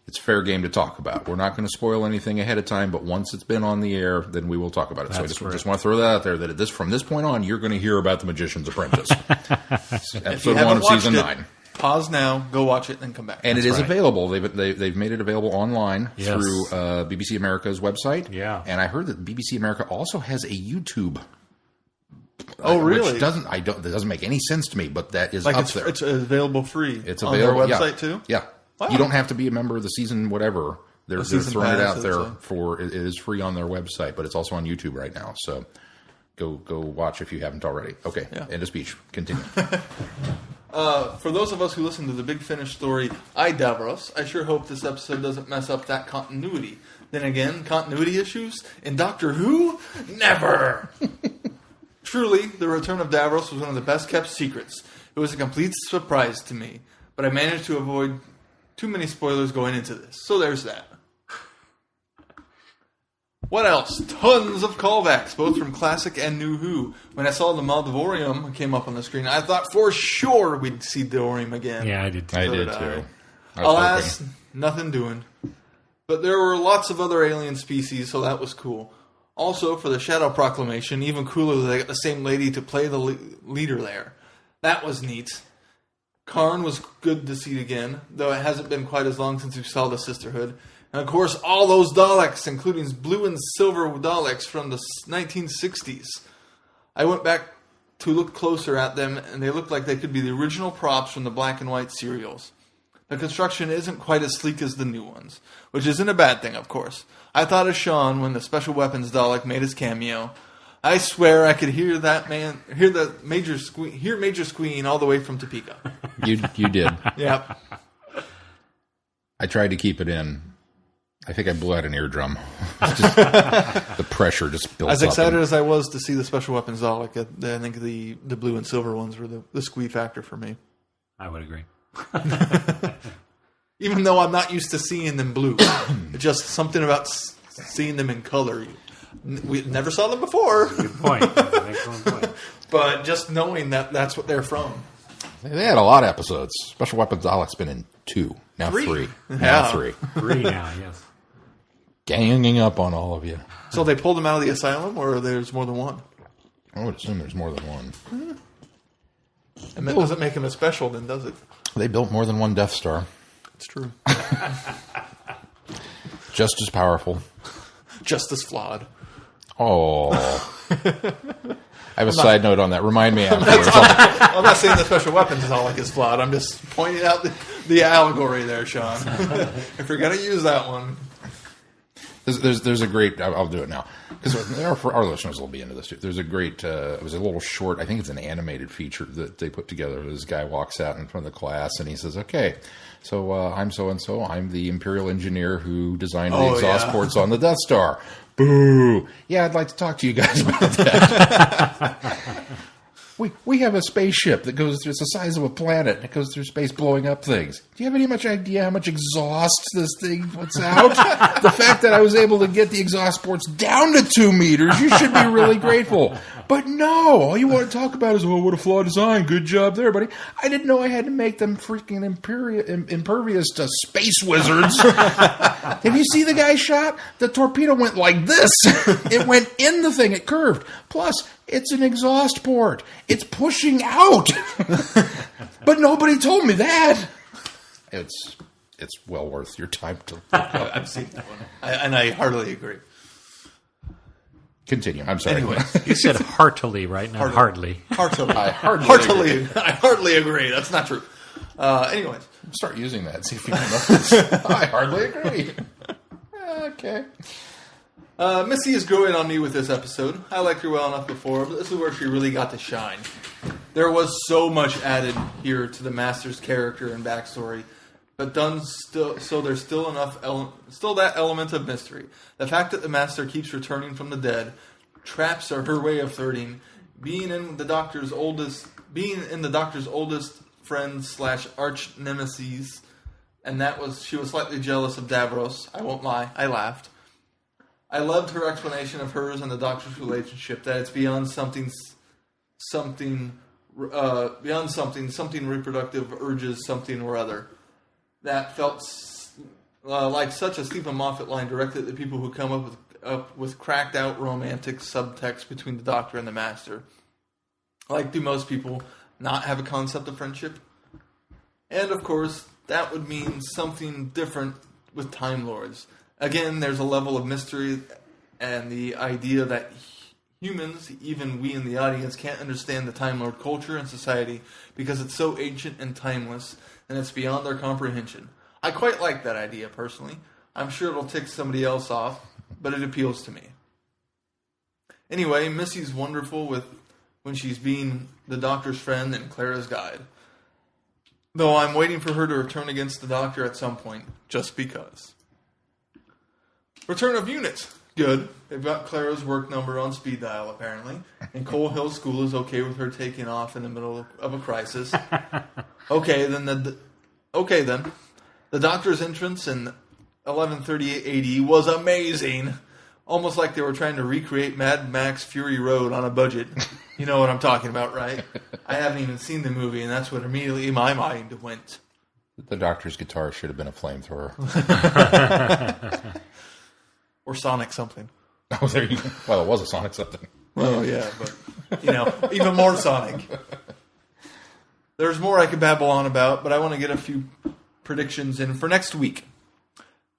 it's fair game to talk about. We're not going to spoil anything ahead of time, but once it's been on the air, then we will talk about it. So I just want to throw that out there, that from this point on, you're going to hear about The Magician's Apprentice. Episode 1 of Season 9. Pause now, go watch it, then come back. And it is available. They've made it available online through BBC America's website. Yeah. And I heard that BBC America also has a YouTube. Oh, really? Which that doesn't make any sense to me, but that is up there. It's available free. It's on available their website too. Yeah. Wow. You don't have to be a member of the season whatever. They're throwing it out there so. it is free on their website, but it's also on YouTube right now. So go watch if you haven't already. Okay. Yeah. End of speech. Continue. For those of us who listen to the Big Finish story, Davros, I sure hope this episode doesn't mess up that continuity. Then again, continuity issues in Doctor Who? Never! Truly, the return of Davros was one of the best kept secrets. It was a complete surprise to me, but I managed to avoid too many spoilers going into this. So there's that. What else? Tons of callbacks, both from classic and new Who. When I saw the Maldivorium came up on the screen, I thought for sure we'd see Dorium again. Yeah, I did too. I did too. Alas, nothing doing. But there were lots of other alien species, so that was cool. Also, for the Shadow Proclamation, even cooler that they got the same lady to play the leader there. That was neat. Karn was good to see again, though it hasn't been quite as long since we saw the Sisterhood. And of course, all those Daleks, including blue and silver Daleks from the 1960s. I went back to look closer at them, and they look like they could be the original props from the black and white serials. The construction isn't quite as sleek as the new ones, which isn't a bad thing, of course. I thought of Sean when the Special Weapons Dalek made his cameo. I swear I could hear Major Squeen all the way from Topeka. You did. Yep. I tried to keep it in. I think I blew out an eardrum. The pressure just built up. As excited as I was to see the special weapons Dalek, I think the blue and silver ones were the squee factor for me. I would agree. Even though I'm not used to seeing them blue. Just something about seeing them in color. We never saw them before. Good point. That's an excellent point. But just knowing that's what they're from. They had a lot of episodes. Special Weapons Dalek's been in 2. Now 3. Now 3. 3 now, yes. Ganging up on all of you. So they pulled him out of the asylum, or there's more than one? I would assume there's more than one. And that doesn't make him a special, then, does it? They built more than one Death Star. It's true. Just as powerful. Just as flawed. Oh. I have a side note on that. Remind me after. I'm not saying the special weapons is all like is flawed. I'm just pointing out the allegory there, Sean. If you're going to use that one. There's a great... I'll do it now. Because our listeners will be into this too. There's a great... it was a little short... I think it's an animated feature that they put together. This guy walks out in front of the class and he says, okay, so I'm so-and-so. I'm the Imperial engineer who designed the exhaust ports on the Death Star. Boo! Yeah, I'd like to talk to you guys about that. We have a spaceship that goes through, it's the size of a planet, and it goes through space blowing up things. Do you have any much idea how much exhaust this thing puts out? The fact that I was able to get the exhaust ports down to 2 meters, you should be really grateful. But no, all you want to talk about is, oh, what a flawed design. Good job there, buddy. I didn't know I had to make them freaking impervious to space wizards. Have you seen the guy shot? The torpedo went like this. It went in the thing. It curved. Plus, it's an exhaust port. It's pushing out. But nobody told me that. It's well worth your time to look up. I've seen that one. And I heartily agree. Continue. I'm sorry. Anyway. You said heartily, right? Not hardly. Heartily. I hardly I hardly agree. That's not true. Anyways. Start using that. See if you can notice. I hardly agree. Okay. Missy is growing on me with this episode. I liked her well enough before, but this is where she really got to shine. There was so much added here to the Master's character and backstory, but done so there's still enough still that element of mystery. The fact that the Master keeps returning from the dead, traps are her way of flirting, being in the Doctor's oldest friend / arch nemesis, and she was slightly jealous of Davros. I won't lie, I laughed. I loved her explanation of hers and the Doctor's relationship, that it's beyond something reproductive urges, something or other. That felt like such a Stephen Moffat line directed at the people who come up with cracked out romantic subtext between the Doctor and the Master. Like, do most people not have a concept of friendship? And of course, that would mean something different with Time Lords. Again, there's a level of mystery and the idea that humans, even we in the audience, can't understand the Time Lord culture and society because it's so ancient and timeless, and it's beyond our comprehension. I quite like that idea, personally. I'm sure it'll tick somebody else off, but it appeals to me. Anyway, Missy's wonderful when she's being the Doctor's friend and Clara's guide. Though I'm waiting for her to return against the Doctor at some point, just because. Return of units. Good. They've got Clara's work number on speed dial, apparently. And Coal Hill School is okay with her taking off in the middle of a crisis. Okay, then. The Doctor's entrance in 1138 AD was amazing. Almost like they were trying to recreate Mad Max Fury Road on a budget. You know what I'm talking about, right? I haven't even seen the movie, and that's what immediately in my mind went. The Doctor's guitar should have been a flamethrower. Or Sonic something. Oh, there you go. Well, it was a Sonic something. Well, yeah, but, even more Sonic. There's more I could babble on about, but I want to get a few predictions in for next week.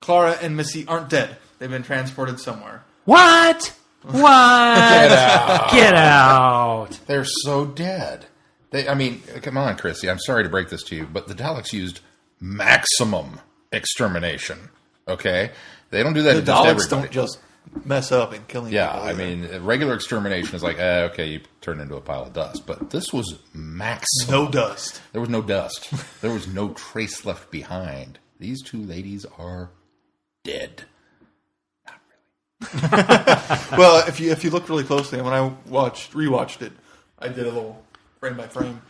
Clara and Missy aren't dead. They've been transported somewhere. What? Get out. Get out. They're so dead. Come on, Chrissy. I'm sorry to break this to you, but the Daleks used maximum extermination. Okay? They don't do that to just everybody. The Daleks don't just mess up and killing people. Yeah, regular extermination is like, okay, you turn into a pile of dust. But this was maximum. No dust. There was no dust. There was no trace left behind. These two ladies are dead. Well, if you look really closely, and when I rewatched it, I did a little frame by frame.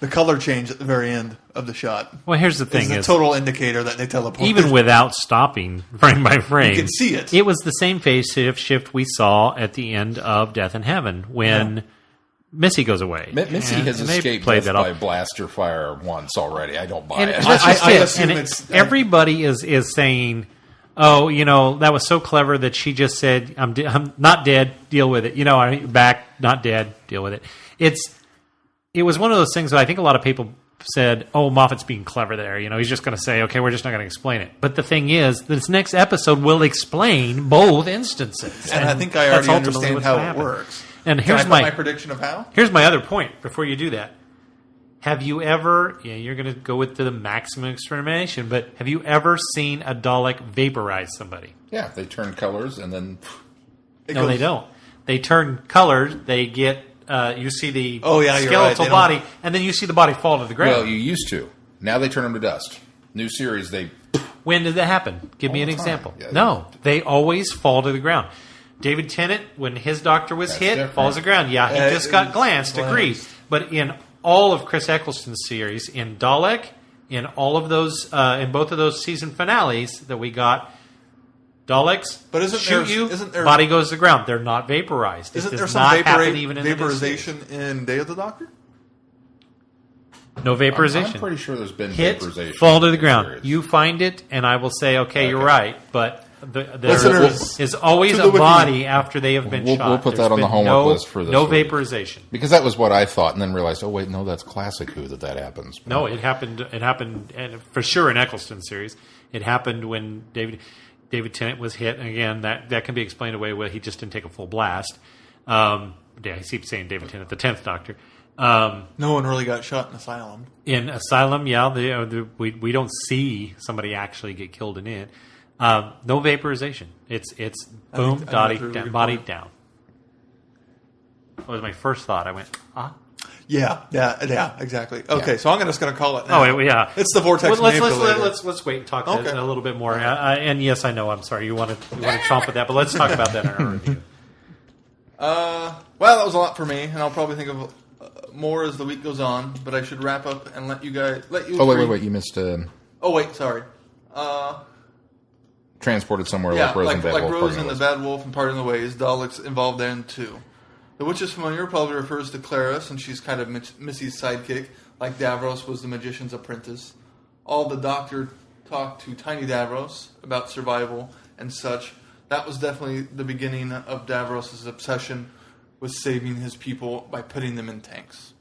The color change at the very end of the shot. Well, here's the thing: is a total indicator that they teleported. Even without stopping frame by frame, you can see it. It was the same phase shift we saw at the end of Death in Heaven when Missy goes away. Missy has escaped death by blaster fire once already. I don't buy it. I assume it's everybody is saying, "Oh, that was so clever that she just said, I'm not dead. Deal with it. I'm back, not dead. Deal with it." It was one of those things that I think a lot of people said, "Oh, Moffat's being clever there. He's just going to say, okay, we're just not going to explain it." But the thing is, this next episode will explain both instances, and I think I already understand how it works. And here's my prediction of how. Here's my other point. Before you do that, have you ever? You're going to go with the maximum extermination, but have you ever seen a Dalek vaporize somebody? Yeah, they turn colors and then. No, they don't. They turn colors. They get. You see the skeletal right. body, and then you see the body fall to the ground. Well, you used to. Now they turn them to dust. New series, they... When did that happen? Give me an example. Yeah, no, they always fall to the ground. David Tennant, when his doctor was hit, falls to the ground. Yeah, he just got glanced, agreed. But in all of Chris Eccleston's series, in Dalek, in all of those, in both of those season finales that we got, Daleks isn't there, body goes to the ground. They're not vaporized. Isn't there some vaporization in Day of the Doctor? No vaporization. I'm pretty sure there's been Hit, vaporization. Fall to the ground. You find it, and I will say, okay, you're right. But there is always a body after they have been shot. We'll put that on the homework list for this. No vaporization. Because that was what I thought, and then realized, oh, wait, no, that's classic Who that happens. No, it happened, and for sure in Eccleston's series. It happened when David Tennant was hit, and again, that can be explained away where he just didn't take a full blast. I keep saying David Tennant, the 10th Doctor. No one really got shot in Asylum. In Asylum, we don't see somebody actually get killed in it. No vaporization. It's boom, body down. That was my first thought. I went, Yeah, exactly. Okay, so I'm just going to call it now. Oh, yeah. It's the Vortex manipulator. Let's wait and talk a little bit more. And yes, I know, I'm sorry, you want to chomp at that, but let's talk about that in our review. Well, that was a lot for me, and I'll probably think of more as the week goes on, but I should wrap up and let you. Wait, you missed... Oh, wait, sorry. Transported somewhere like Rose and Bad Wolf. Like Rose and the Bad Wolf and Parting the Ways, Daleks involved in too. The Witch's Familiar probably refers to Clarice, and she's kind of Missy's sidekick, like Davros was the magician's apprentice. The Doctor talked to Tiny Davros about survival and such. That was definitely the beginning of Davros' obsession with saving his people by putting them in tanks.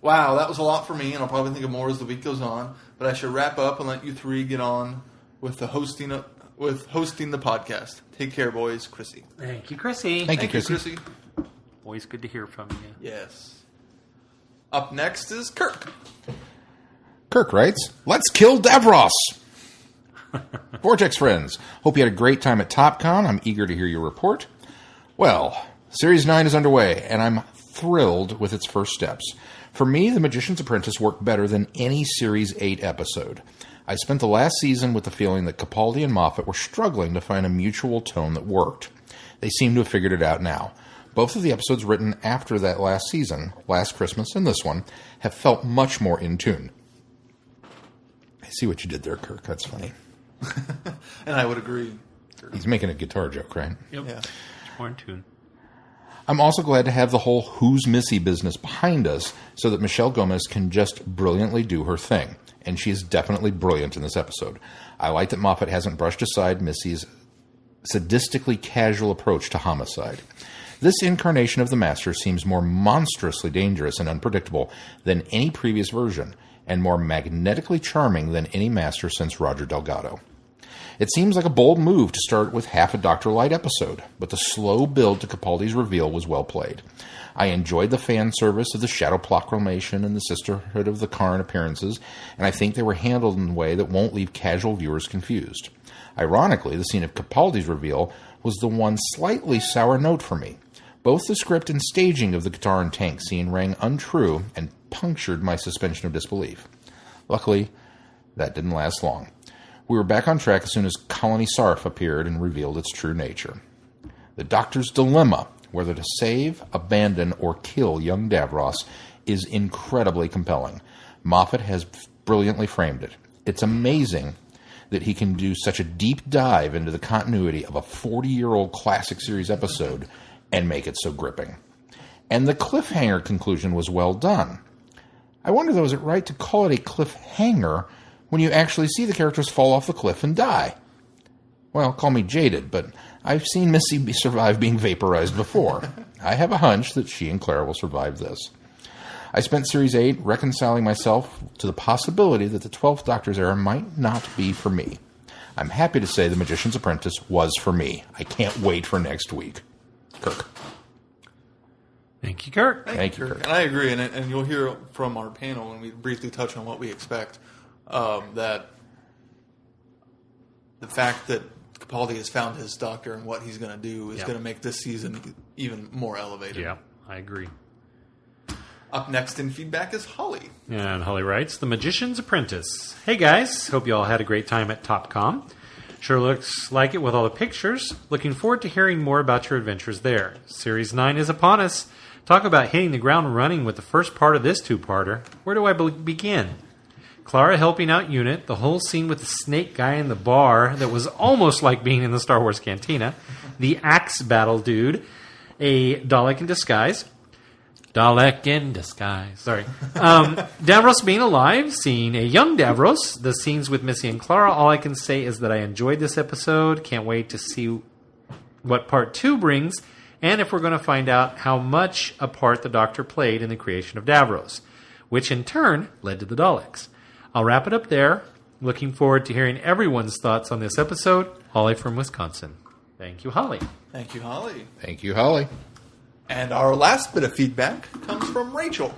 Wow, that was a lot for me, and I'll probably think of more as the week goes on, but I should wrap up and let you three get on with hosting the podcast. Take care, boys. Chrissy. Thank you, Chrissy. Thank you, Chrissy. Always good to hear from you. Yes. Up next is Kirk. Kirk writes, "Let's kill Davros." Vortex friends, hope you had a great time at TOPCON. I'm eager to hear your report. Well, Series 9 is underway, and I'm thrilled with its first steps. For me, The Magician's Apprentice worked better than any Series 8 episode. I spent the last season with the feeling that Capaldi and Moffat were struggling to find a mutual tone that worked. They seem to have figured it out now. Both of the episodes written after that last season, Last Christmas and this one, have felt much more in tune. I see what you did there, Kirk. That's funny. And I would agree. He's making a guitar joke, right? Yep. Yeah. It's more in tune. I'm also glad to have the whole Who's Missy business behind us so that Michelle Gomez can just brilliantly do her thing. And she is definitely brilliant in this episode. I like that Moffat hasn't brushed aside Missy's sadistically casual approach to homicide. This incarnation of the Master seems more monstrously dangerous and unpredictable than any previous version, and more magnetically charming than any Master since Roger Delgado. It seems like a bold move to start with half a Dr. Light episode, but the slow build to Capaldi's reveal was well played. I enjoyed the fan service of the Shadow Proclamation and the Sisterhood of the Karn appearances, and I think they were handled in a way that won't leave casual viewers confused. Ironically, the scene of Capaldi's reveal was the one slightly sour note for me. Both the script and staging of the guitar and tank scene rang untrue and punctured my suspension of disbelief. Luckily, that didn't last long. We were back on track as soon as Colony Sarf appeared and revealed its true nature. The Doctor's dilemma, whether to save, abandon, or kill young Davros, is incredibly compelling. Moffat has brilliantly framed it. It's amazing that he can do such a deep dive into the continuity of a 40-year-old classic series episode and make it so gripping. And the cliffhanger conclusion was well done. I wonder, though, is it right to call it a cliffhanger when you actually see the characters fall off the cliff and die? Well, call me jaded, but I've seen Missy survive being vaporized before. I have a hunch that she and Clara will survive this. I spent Series 8 reconciling myself to the possibility that the 12th Doctor's era might not be for me. I'm happy to say The Magician's Apprentice was for me. I can't wait for next week. Kirk. Thank you, Kirk. Thank you, Kirk. And I agree, and you'll hear from our panel when we briefly touch on what we expect, that the fact that Capaldi has found his Doctor and what he's going to do is going to make this season even more elevated. Yeah, I agree. Up next in feedback is Holly. And Holly writes, The Magician's Apprentice. Hey guys, hope you all had a great time at TOPCON. Sure looks like it with all the pictures. Looking forward to hearing more about your adventures there. Series 9 is upon us. Talk about hitting the ground running with the first part of this two-parter. Where do I begin? Clara helping out Unit, the whole scene with the snake guy in the bar that was almost like being in the Star Wars cantina, the axe battle dude, a Dalek in disguise. Sorry. Davros being alive, seeing a young Davros, the scenes with Missy and Clara. All I can say is that I enjoyed this episode. Can't wait to see what part 2 brings, and if we're going to find out how much a part the Doctor played in the creation of Davros, which in turn led to the Daleks. I'll wrap it up there. Looking forward to hearing everyone's thoughts on this episode. Holly from Wisconsin. Thank you, Holly. Thank you, Holly. Thank you, Holly. And our last bit of feedback comes from Rachel.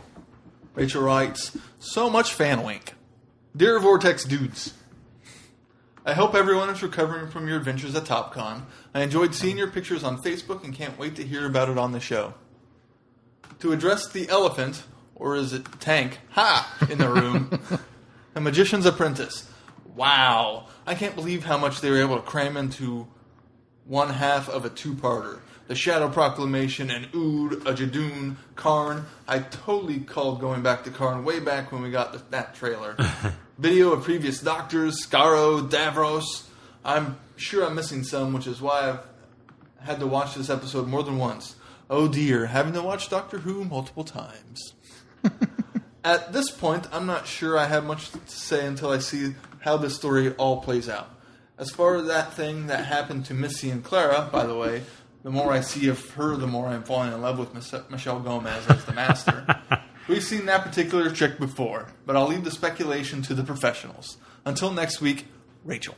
Rachel writes, so much fan wink. Dear Vortex dudes, I hope everyone is recovering from your adventures at TOPCon. I enjoyed seeing your pictures on Facebook and can't wait to hear about it on the show. To address the elephant, or is it tank, in the room, The Magician's Apprentice. Wow. I can't believe how much they were able to cram into one half of a two-parter. The Shadow Proclamation, and Ood, a Jadoon, Karn. I totally called going back to Karn way back when we got that trailer. Video of previous Doctors, Skaro, Davros. I'm sure I'm missing some, which is why I've had to watch this episode more than once. Oh dear, having to watch Doctor Who multiple times. At this point, I'm not sure I have much to say until I see how this story all plays out. As far as that thing that happened to Missy and Clara, by the way, the more I see of her, the more I'm falling in love with Michelle Gomez as the Master. We've seen that particular trick before, but I'll leave the speculation to the professionals. Until next week, Rachel.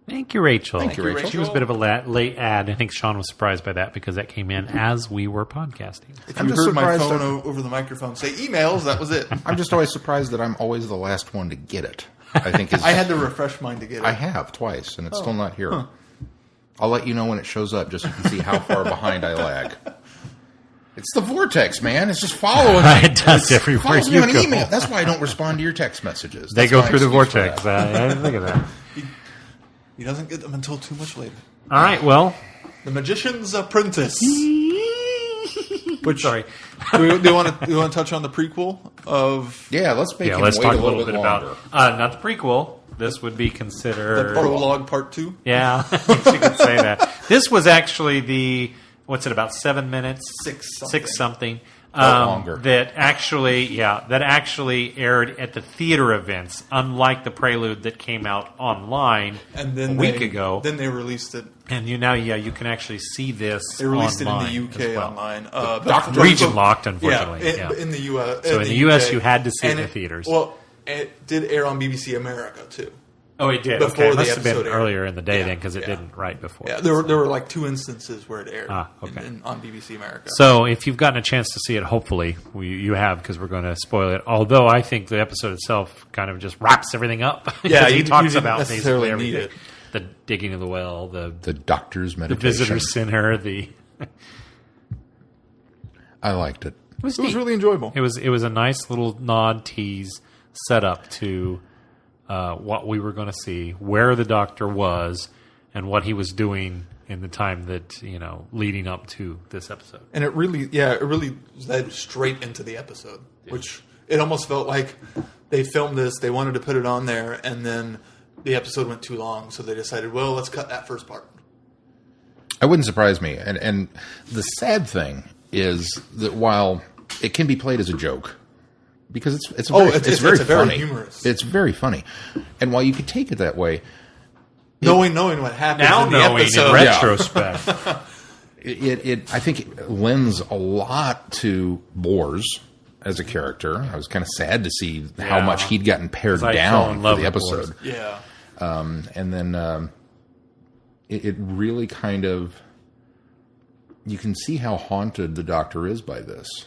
Thank you, Rachel. Thank you, Rachel. She was a bit of a late ad. I think Sean was surprised by that because that came in as we were podcasting. If you heard my phone over the microphone say emails, that was it. I'm just always surprised that I'm always the last one to get it. I think I had to refresh mine to get it. I have twice, and it's still not here. Huh. I'll let you know when it shows up, just so you can see how far behind I lag. It's the Vortex, man. It's just following me. It does everywhere you go. Email. That's why I don't respond to your text messages. They go through the Vortex. I didn't think of that. He doesn't get them until too much later. All right, well. The Magician's Apprentice. Sorry. Do you want to touch on the prequel of... Yeah, let's make him let's wait talk a little bit about not the prequel. This would be considered... The prologue part 2? Yeah, I guess you could say that. This was actually the... What's it, about 7 minutes? 6 something. Longer. That actually aired at the theater events, unlike the prelude that came out online a week ago. Then they released it. And you can actually see this. They released online it in the UK online. Region locked, unfortunately. In the US. So in the US, you had to see it in the theaters. Well, it did air on BBC America too. Oh, it did. Before it the must have been episode aired. earlier in the day then, because it didn't right before. Yeah, there were like 2 instances where it aired on BBC America. So if you've gotten a chance to see it, hopefully you have, because we're going to spoil it. Although I think the episode itself kind of just wraps everything up. Yeah, he talks about necessarily basically need everything. The digging of the well, the Doctor's meditation, the visitor center, I liked it. It was really enjoyable. It was a nice little nod tease set up to what we were going to see, where the Doctor was, and what he was doing in the time that, leading up to this episode. And it really led straight into the episode, which it almost felt like they filmed this, they wanted to put it on there, and then the episode went too long, so they decided, well, let's cut that first part. It wouldn't surprise me. And the sad thing is that while it can be played as a joke, because it's very funny. Humorous. It's very funny. And while you could take it that way, knowing what happens now in the knowing episode, in retrospect, I think it lends a lot to Bors as a character. I was kind of sad to see how much he'd gotten pared down for the episode. Yeah. And then it really kind of, you can see how haunted the Doctor is by this.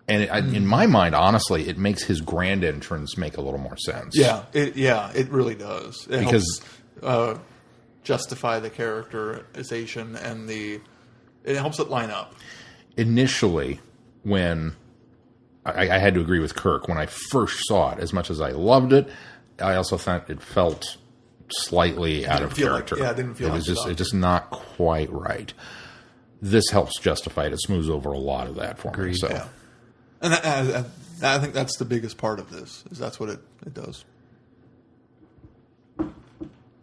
And in my mind, honestly, it makes his grand entrance make a little more sense. Yeah, it really does. It helps justify the characterization and it helps it line up. Initially, when I had to agree with Kirk, when I first saw it, as much as I loved it, I also thought it felt slightly out of character. It didn't feel like it's just not quite right. This helps justify it. It smooths over a lot of that for me. So. Yeah. And I think that's the biggest part of this, is that's what it does.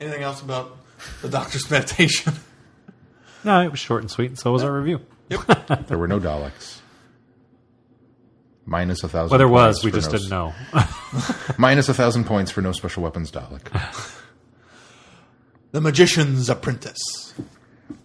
Anything else about the Doctor's meditation? No, it was short and sweet, and so was our review. Yep. There were no Daleks. Minus 1,000 Well, there points was. We for just didn't know. Minus 1,000 points for no special weapons Dalek. The Magician's Apprentice.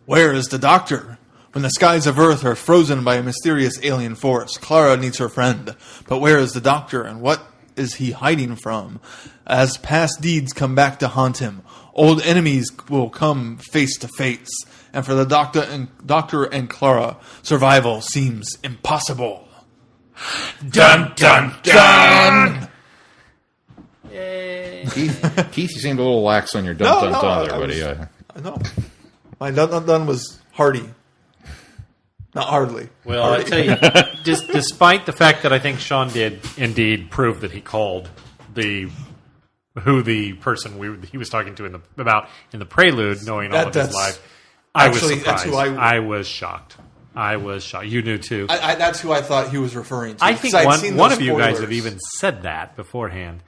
Where is the Doctor? When the skies of Earth are frozen by a mysterious alien force, Clara needs her friend. But where is the Doctor, and what is he hiding from? As past deeds come back to haunt him, old enemies will come face to face, and for the Doctor and Clara, survival seems impossible. Dun dun dun! Yay. Keith, you seemed a little lax on your dun dun dun there, buddy. I know. My dun dun dun was hearty. Not hardly. Well, Hardly. I tell you, despite the fact that I think Sean did indeed prove that he called who the person he was talking to in the prelude, knowing all of his life, I was surprised. That's who I was shocked. I was shocked. You knew too. That's who I thought he was referring to. I think one of you guys have even said that beforehand.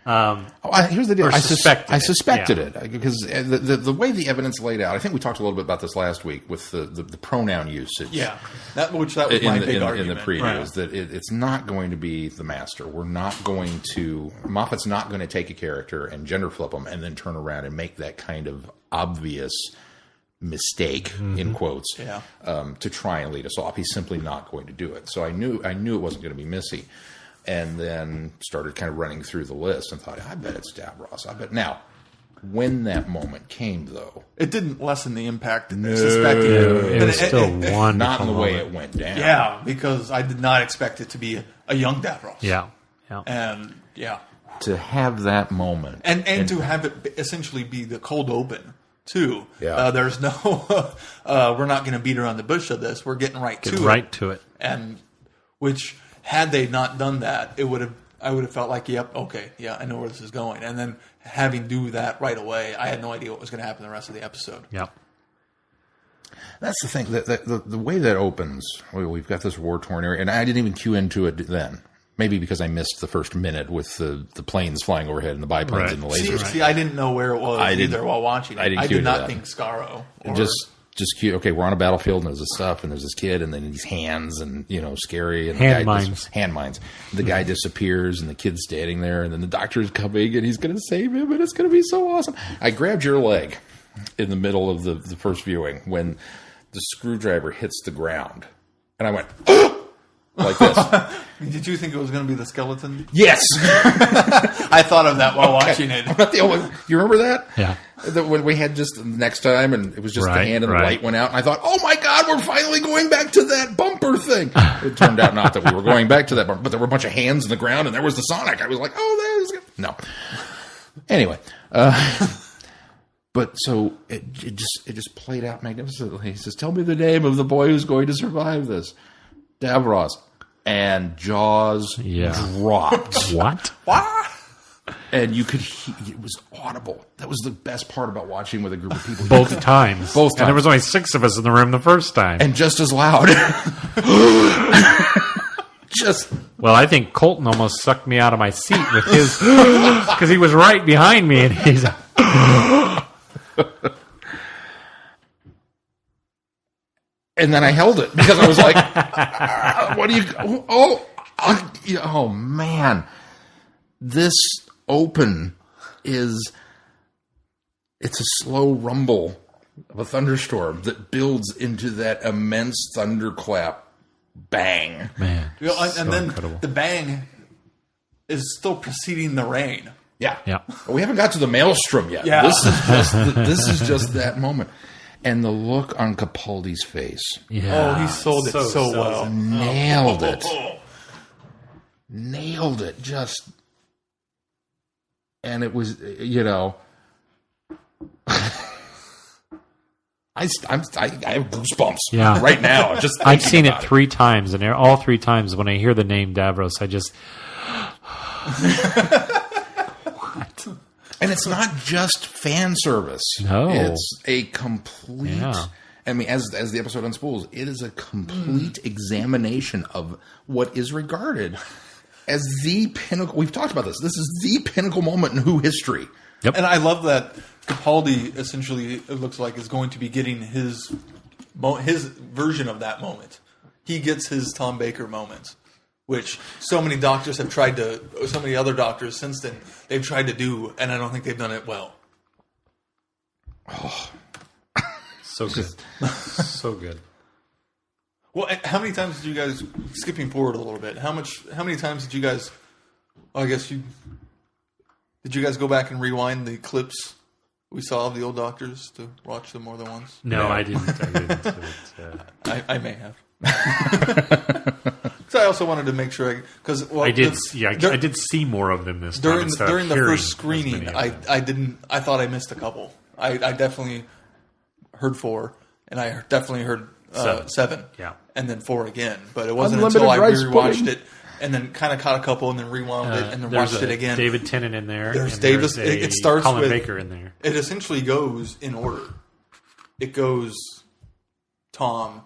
Here's the deal. I suspected it. it because the way the evidence laid out, I think we talked a little bit about this last week with the pronoun usage. Yeah, that was my big argument. In the previews, that it's not going to be the Master. We're not going to, Moffat's not going to take a character and gender flip them and then turn around and make that kind of obvious mistake, in quotes, to try and lead us off. He's simply not going to do it. So I knew it wasn't going to be Missy. And then started kind of running through the list and thought, I bet it's Davros. I bet. Now, when that moment came, though, it didn't lessen the impact that they suspected. It was still wonderful. Not in the way it went down. Yeah, because I did not expect it to be a young Davros. Yeah. And, to have that moment. And to have it essentially be the cold open, too. Yeah. There's no, we're not going to beat around the bush of this. We're getting right to it. And, which... Had they not done that, I would have felt like, yep, okay, yeah, I know where this is going. And then having do that right away, I had no idea what was going to happen the rest of the episode. Yep. That's the thing. The way that opens, we've got this war-torn area, and I didn't even cue into it then. Maybe because I missed the first minute with the planes flying overhead and the biplanes and the lasers. See, I didn't know where it was either while watching it. I did not think Scarrow. Just cute. Okay, we're on a battlefield, and there's this stuff, and there's this kid, and then these hands, and scary, and hand mines. Hand mines. The guy disappears, and the kid's standing there, and then the Doctor's coming, and he's going to save him, and it's going to be so awesome. I grabbed your leg in the middle of the first viewing when the screwdriver hits the ground, and I went like this. Did you think it was going to be the skeleton? Yes. I thought of that while watching it. I'm not the only. You remember that? Yeah. When we had just the next time, and it was just the hand, and the light went out, and I thought, "Oh my God, we're finally going back to that bumper thing." It turned out not that we were going back to that bumper, but there were a bunch of hands in the ground, and there was the Sonic. I was like, "Oh, there's no." Anyway, but so it just played out magnificently. He says, "Tell me the name of the boy who's going to survive this." Davros. And jaws dropped. What? And you could it was audible. That was the best part about watching with a group of people. Both times. Both times. And there was only 6 of us in the room the first time. And just as loud. Well, I think Colton almost sucked me out of my seat with his... Because he was right behind me, and he's... And then I held it because I was like, what do you... Oh, man. This open it's a slow rumble of a thunderstorm that builds into that immense thunderclap bang. Man, and then incredible. the bang is still preceding the rain. Yeah. We haven't got to the maelstrom yet. Yeah. This is just that moment. And the look on Capaldi's face. Yeah. Oh, he sold it so well. Nailed it. Nailed it. Just... And it was, I have goosebumps right now. Just I've seen it about 3 times, and all 3 times when I hear the name Davros, I just... What? And it's not just fan service. No. It's a complete... Yeah. I mean, as the episode unspools, it is a complete examination of what is regarded as the pinnacle. We've talked about this. This is the pinnacle moment in Who history. Yep. And I love that Capaldi essentially, it looks like, is going to be getting his version of that moment. He gets his Tom Baker moment, which so many doctors have tried to, so many other doctors since then, they've tried to do, and I don't think they've done it well. Oh. So good. So good. Well, how many times did you guys, skipping forward a little bit, how many times did you guys, did you guys go back and rewind the clips we saw of the old doctors to watch them more than once? No, I didn't. I may have. So I also wanted to make sure, because I did see more of them this time. During the first screening, I thought I missed a couple. I definitely heard 4, and I definitely heard 7. Yeah. And then 4 again. But it wasn't Unlimited until I rice rewatched pudding. it and then kind of caught a couple and then rewound it and then watched it again. David Tennant in there. There's and Davis. There's It starts Colin with Baker in there. It essentially goes in order. It goes Tom,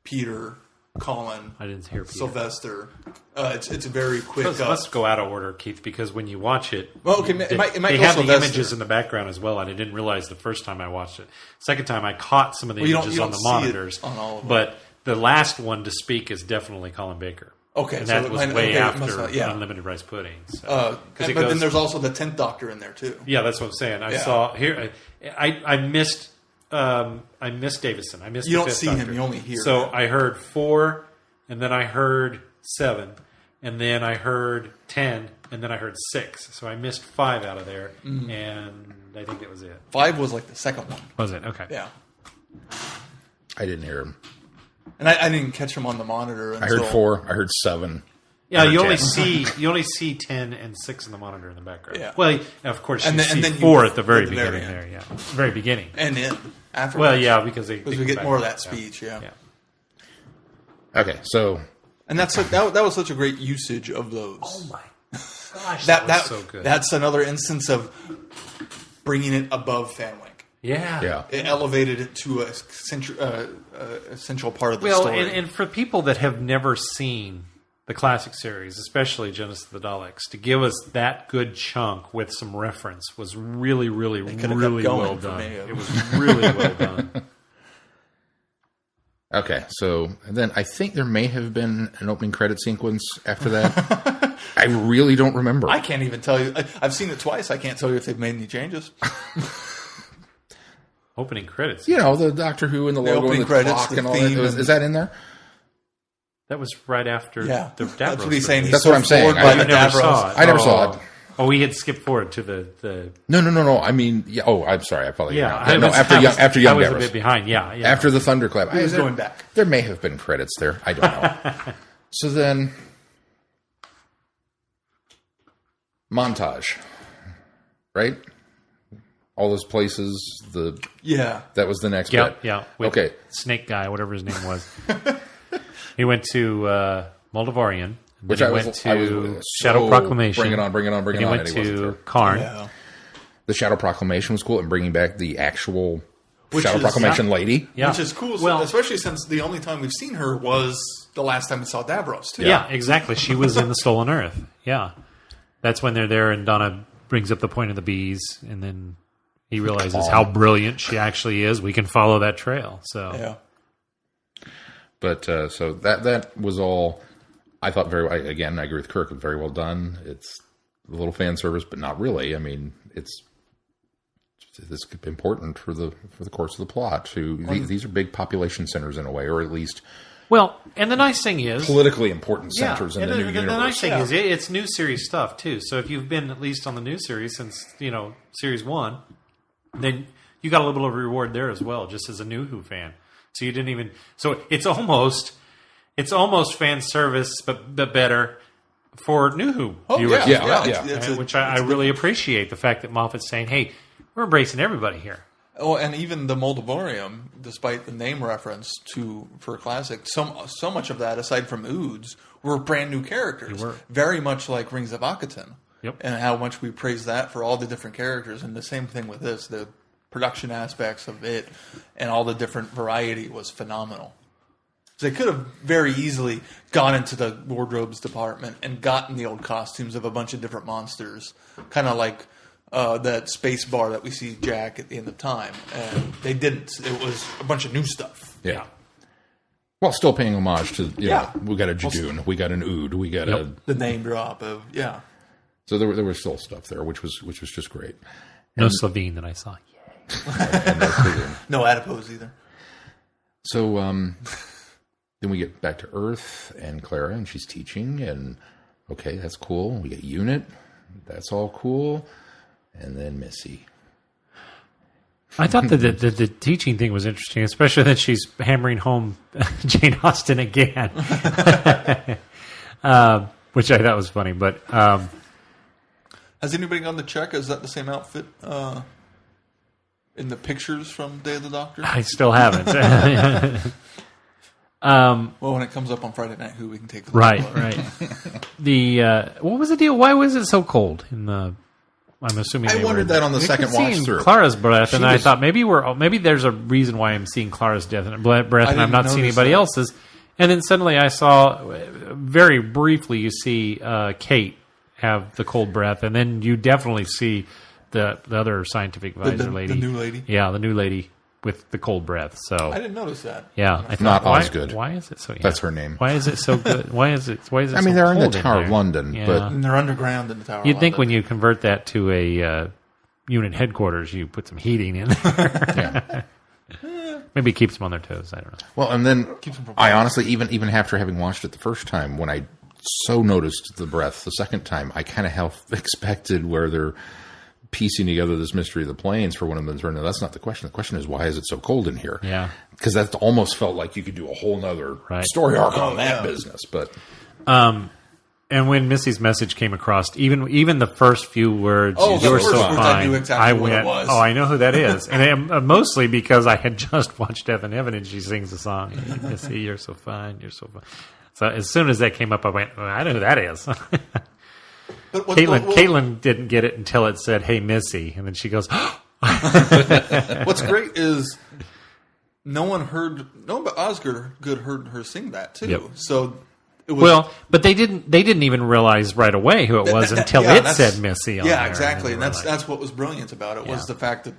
Peter, Colin. I didn't hear Peter. Sylvester. It's a very quick. Let's go out of order, Keith, because when you watch it, Well, okay, it might they go have the Sylvester. images in the background as well, and I didn't realize the first time I watched it. Second time, I caught some of the Well, you images don't on the see it monitors, on all of them. but the last one to speak is definitely Colin Baker. Okay, and so that it was might- way okay, it after must not- yeah. Unlimited Rice Pudding. So. but then there's also the 10th Doctor in there too. Yeah, that's what I'm saying. I saw here. I missed. I missed Davison. I missed. You the don't fifth see Doctor. him, you only hear So him. I heard 4, and then I heard 7, and then I heard 10, and then I heard 6. So I missed 5 out of there, and I think that was it. 5 was like the second one. Was it? Okay. Yeah. I didn't hear him. And I didn't catch him on the monitor until... I heard 4. I heard 7. Yeah, you only 10. see 10 and 6 in the monitor in the background. Yeah. Well, of course, And you then- see and then 4 you- at the very at the very beginning end. there. Yeah, very beginning. And in. Afterwards. Well, yeah, because we get more of that speech, yeah. Okay, so And that was such a great usage of those. Oh my gosh, that was so good. That's another instance of bringing it above Fanwink. yeah. It elevated it to a essential part of the Well, story. and for people that have never seen the classic series, especially Genesis of the Daleks, to give us that good chunk with some reference was really, really, could've kept really going well for done. me. It was really well done. Okay, so and then I think there may have been an opening credit sequence after that. I really don't remember. I can't even tell you. I've seen it twice. I can't tell you if they've made any changes. Opening credits. You know, the Doctor Who and the logo opening and the credits, clock the and all that. theme Is that in there? That was right after Yeah, the that's Davros what he's saying. release. That's what I'm saying. By I the never Davros. saw it. I never saw it. Oh, we had skipped forward to the No. I mean, yeah, I'm sorry. I probably yeah. after Young I was a Davros. bit behind. Yeah. After the Thunderclap. He was going back. There may have been credits there. I don't know. So then, montage, right? All those places. That was the next bit. Yeah. With Okay. Snake Guy, whatever his name was. He went to Moldavarian, Which Then I he was went so Shadow Proclamation. Bring it on, bring it on, bring it Then on. He went and he wasn't to there. Karn. Yeah. The Shadow Proclamation was cool, and bringing back the actual Which Shadow is- Proclamation lady. Yeah. Which is cool, Well, especially since the only time we've seen her was the last time we saw Davros, too. yeah, exactly. She was in the Stolen Earth. Yeah. That's when they're there, and Donna brings up the point of the bees, and then he realizes how brilliant she actually is. We can follow that trail. So Yeah. But so that was all. I thought I agree with Kirk. Very well done. It's a little fan service, but not really. I mean, it's important for the course of the plot. These are big population centers in a way, or at least well, and the nice thing is politically important centers in and the new universe. The nice thing is it's new series stuff too. So if you've been at least on the new series since series 1, then you got a little bit of reward there as well, just as a new Who fan. So you didn't even. So it's almost fan service, but better for new Who viewers, which I really appreciate the fact that Moffat's saying, "Hey, we're embracing everybody here." Oh, and even the Moldavorium, despite the name reference for Classic, so much of that, aside from Oods, were brand new characters. They were. Very much like Rings of Akaton. Yep. And how much we praise that for all the different characters. And the same thing with this. The production aspects of it and all the different variety was phenomenal. So they could have very easily gone into the wardrobes department and gotten the old costumes of a bunch of different monsters. Kind of like that space bar that we see Jack at the end of time. And they didn't. It was a bunch of new stuff. Yeah. Well, still paying homage to, we got a Jadoon, we got an Ood, we got the name drop of, So there was still stuff there, which was just great. No Slovene that I saw. No adipose either. So then we get back to Earth and Clara, and she's teaching, and okay, that's cool. We get Unit, that's all cool. And then Missy. I thought that the teaching thing was interesting, especially that she's hammering home Jane Austen again, which I thought was funny. But has anybody gone to check? Is that the same outfit in the pictures from Day of the Doctor? I still haven't. Well, when it comes up on Friday Night Who, we can take a look. Right. What was the deal? Why was it so cold in the? I'm assuming I wondered that on the second watch through. Clara's breath, and I thought maybe there's a reason why I'm seeing Clara's breath, and I'm not seeing anybody else's. And then suddenly I saw, very briefly, you see Kate have the cold breath, and then you definitely see the other scientific advisor lady, the new lady. Yeah, the new lady with the cold breath. So I didn't notice that. Yeah, I thought, not Osgood. Why is it so? Yeah. That's her name. Why is it so good? Why is it? I mean, they're in the Tower of London, but And they're underground in the Tower. You'd think when you convert that to a unit headquarters, you put some heating in there. Maybe it keeps them on their toes. I don't know. Well, and then I honestly, even after having watched it the first time, when I so noticed the breath the second time, I kind of half expected where they're piecing together this mystery of the planes for one of them to turn. No, that's not the question. The question is, why is it so cold in here? Yeah. Because that almost felt like you could do a whole nother story arc on that business. But and when Missy's message came across, even the first few words, you were so fine. I knew exactly what went, it was. oh, I know who that is. And mostly because I had just watched Death in Heaven and she sings the song, Missy, you're so fine, you're so fine. So as soon as that came up, I went, oh, I know who that is. Caitlin didn't get it until it said, hey, Missy. And then she goes, What's great is no one but Osgood heard her sing that too. Yep. So it was but they didn't even realize right away who it was until it said Missy on there. Exactly. And that's what was brilliant about it was the fact that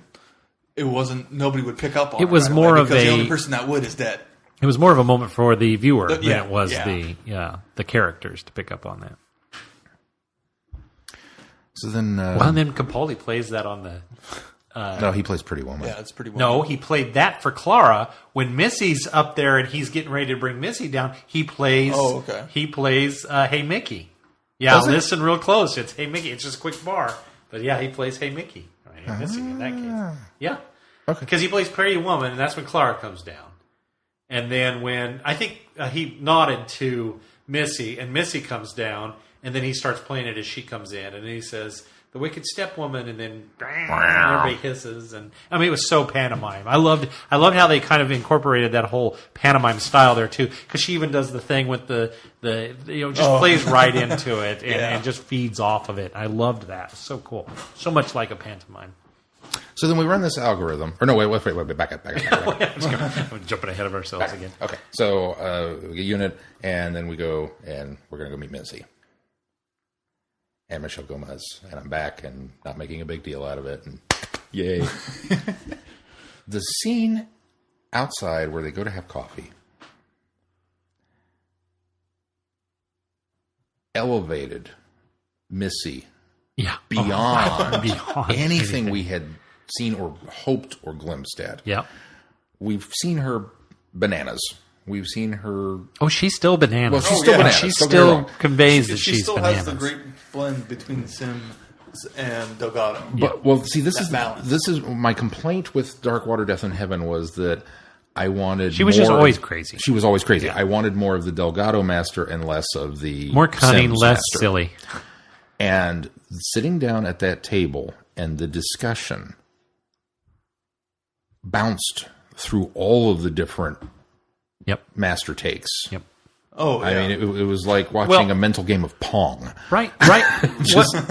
it wasn't, nobody would pick up on it. It was more of because the only person that would is dead. It was more of a moment for the viewer than it was the characters to pick up on that. So then, and then Capaldi plays that on the. No, he plays Pretty Woman. Yeah, it's pretty well. No, he played that for Clara when Missy's up there and he's getting ready to bring Missy down. He plays. Oh, okay. He plays Hey Mickey. Yeah, listen real close. It's Hey Mickey. It's just a quick bar, but yeah, he plays Hey Mickey. Right, Hey Missy in that case. Yeah, okay. Because he plays Pretty Woman, and that's when Clara comes down. And then when I think he nodded to Missy, and Missy comes down. And then he starts playing it as she comes in, and he says, the Wicked Stepwoman, and then everybody hisses, and I mean it was so pantomime. I loved how they kind of incorporated that whole pantomime style there too, because she even does the thing with the plays right into it and just feeds off of it. I loved that. So cool, so much like a pantomime. So then we run this algorithm. Or no, wait, back up. I'm jumping ahead of ourselves again. Okay, so we get unit, and then we go, and we're going to go meet Missy. And Michelle Gomez, and I'm back, and not making a big deal out of it, and yay. The scene outside where they go to have coffee elevated Missy beyond anything we had seen or hoped or glimpsed at. Yeah. We've seen her bananas. We've seen her... Oh, she's still bananas. Well, she's still bananas. She still conveys that she's still bananas. has the great blend between Sims and Delgado. But, well, see, this balance. is my complaint with Dark Water, Death in Heaven was that I wanted She was just always crazy. She was always crazy. Yeah. I wanted more of the Delgado master and less of the more cunning, Sims less master. silly. And sitting down at that table and the discussion bounced through all of the different master takes. Yep. Oh, yeah. I mean, it was like watching a mental game of Pong. Right.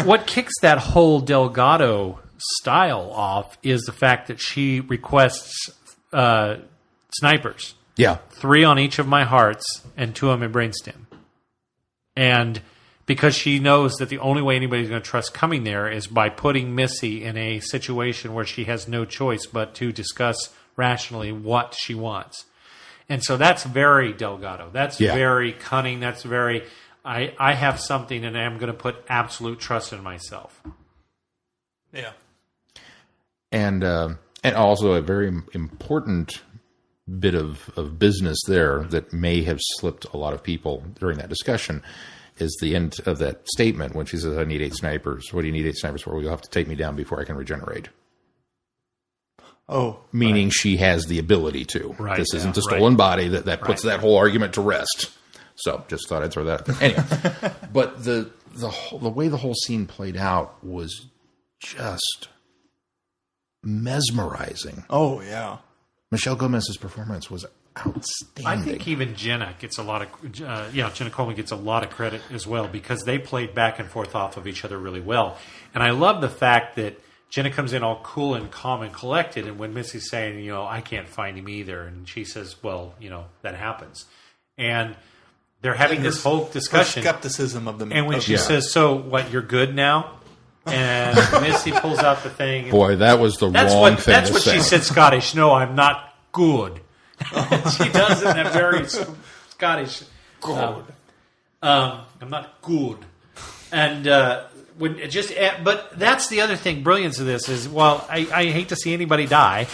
What kicks that whole Delgado style off is the fact that she requests snipers. Yeah. 3 on each of my hearts and 2 on my brainstem. And because she knows that the only way anybody's going to trust coming there is by putting Missy in a situation where she has no choice but to discuss rationally what she wants. And so that's very Delgado. That's very cunning. That's very, I have something and I'm going to put absolute trust in myself. Yeah. And also a very important bit of business there that may have slipped a lot of people during that discussion is the end of that statement when she says, I need 8 snipers. What do you need 8 snipers for? Well, you'll have to take me down before I can regenerate. Oh. Meaning she has the ability to. Right. This isn't a stolen body. That puts that whole argument to rest. So just thought I'd throw that. Anyway. But the way the whole scene played out was just mesmerizing. Oh, yeah. Michelle Gomez's performance was outstanding. I think even Jenna gets a lot of Jenna Coleman gets a lot of credit as well because they played back and forth off of each other really well. And I love the fact that Jenna comes in all cool and calm and collected, and when Missy's saying, I can't find him either, and she says, well, that happens. And they're having this whole discussion. Skepticism of them. And when she says, so what, you're good now? And Missy pulls out the thing. Boy, that was the wrong thing That's to what say. she said Scottish. No, I'm not good. She does it in that very Scottish. Good. I'm not good. And but that's the other thing. Brilliance of this is, while I hate to see anybody die,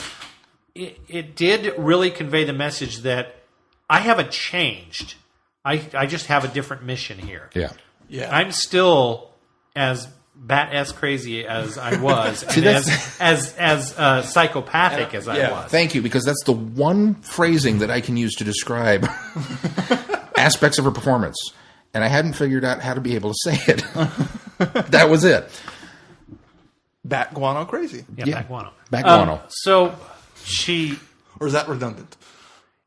it did really convey the message that I haven't changed. I just have a different mission here. Yeah. Yeah. I'm still as bat-ass crazy as I was, See, and as psychopathic as I was. Thank you, because that's the one phrasing that I can use to describe aspects of her performance. And I hadn't figured out how to be able to say it. That was it. Bat guano crazy. Yeah, back guano. Back guano. So she... Or is that redundant?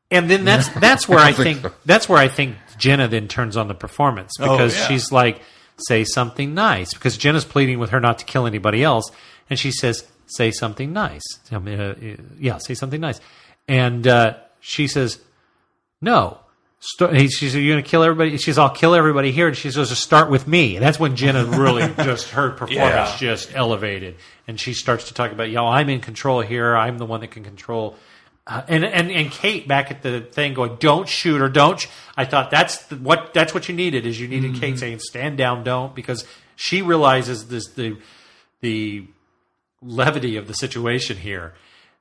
And then that's where I think Jenna then turns on the performance, because she's like, say something nice, because Jenna's pleading with her not to kill anybody else, and she says, say something nice. Say something nice. And she says, no. She says, you're going to kill everybody? She says, I'll kill everybody here. And she says, start with me. And that's when Jenna really just, her performance just elevated. And she starts to talk about, I'm in control here. I'm the one that can control. And Kate back at the thing going, don't shoot or don't. I thought that's what you needed, is you needed Kate saying, stand down, don't, because she realizes the levity of the situation here.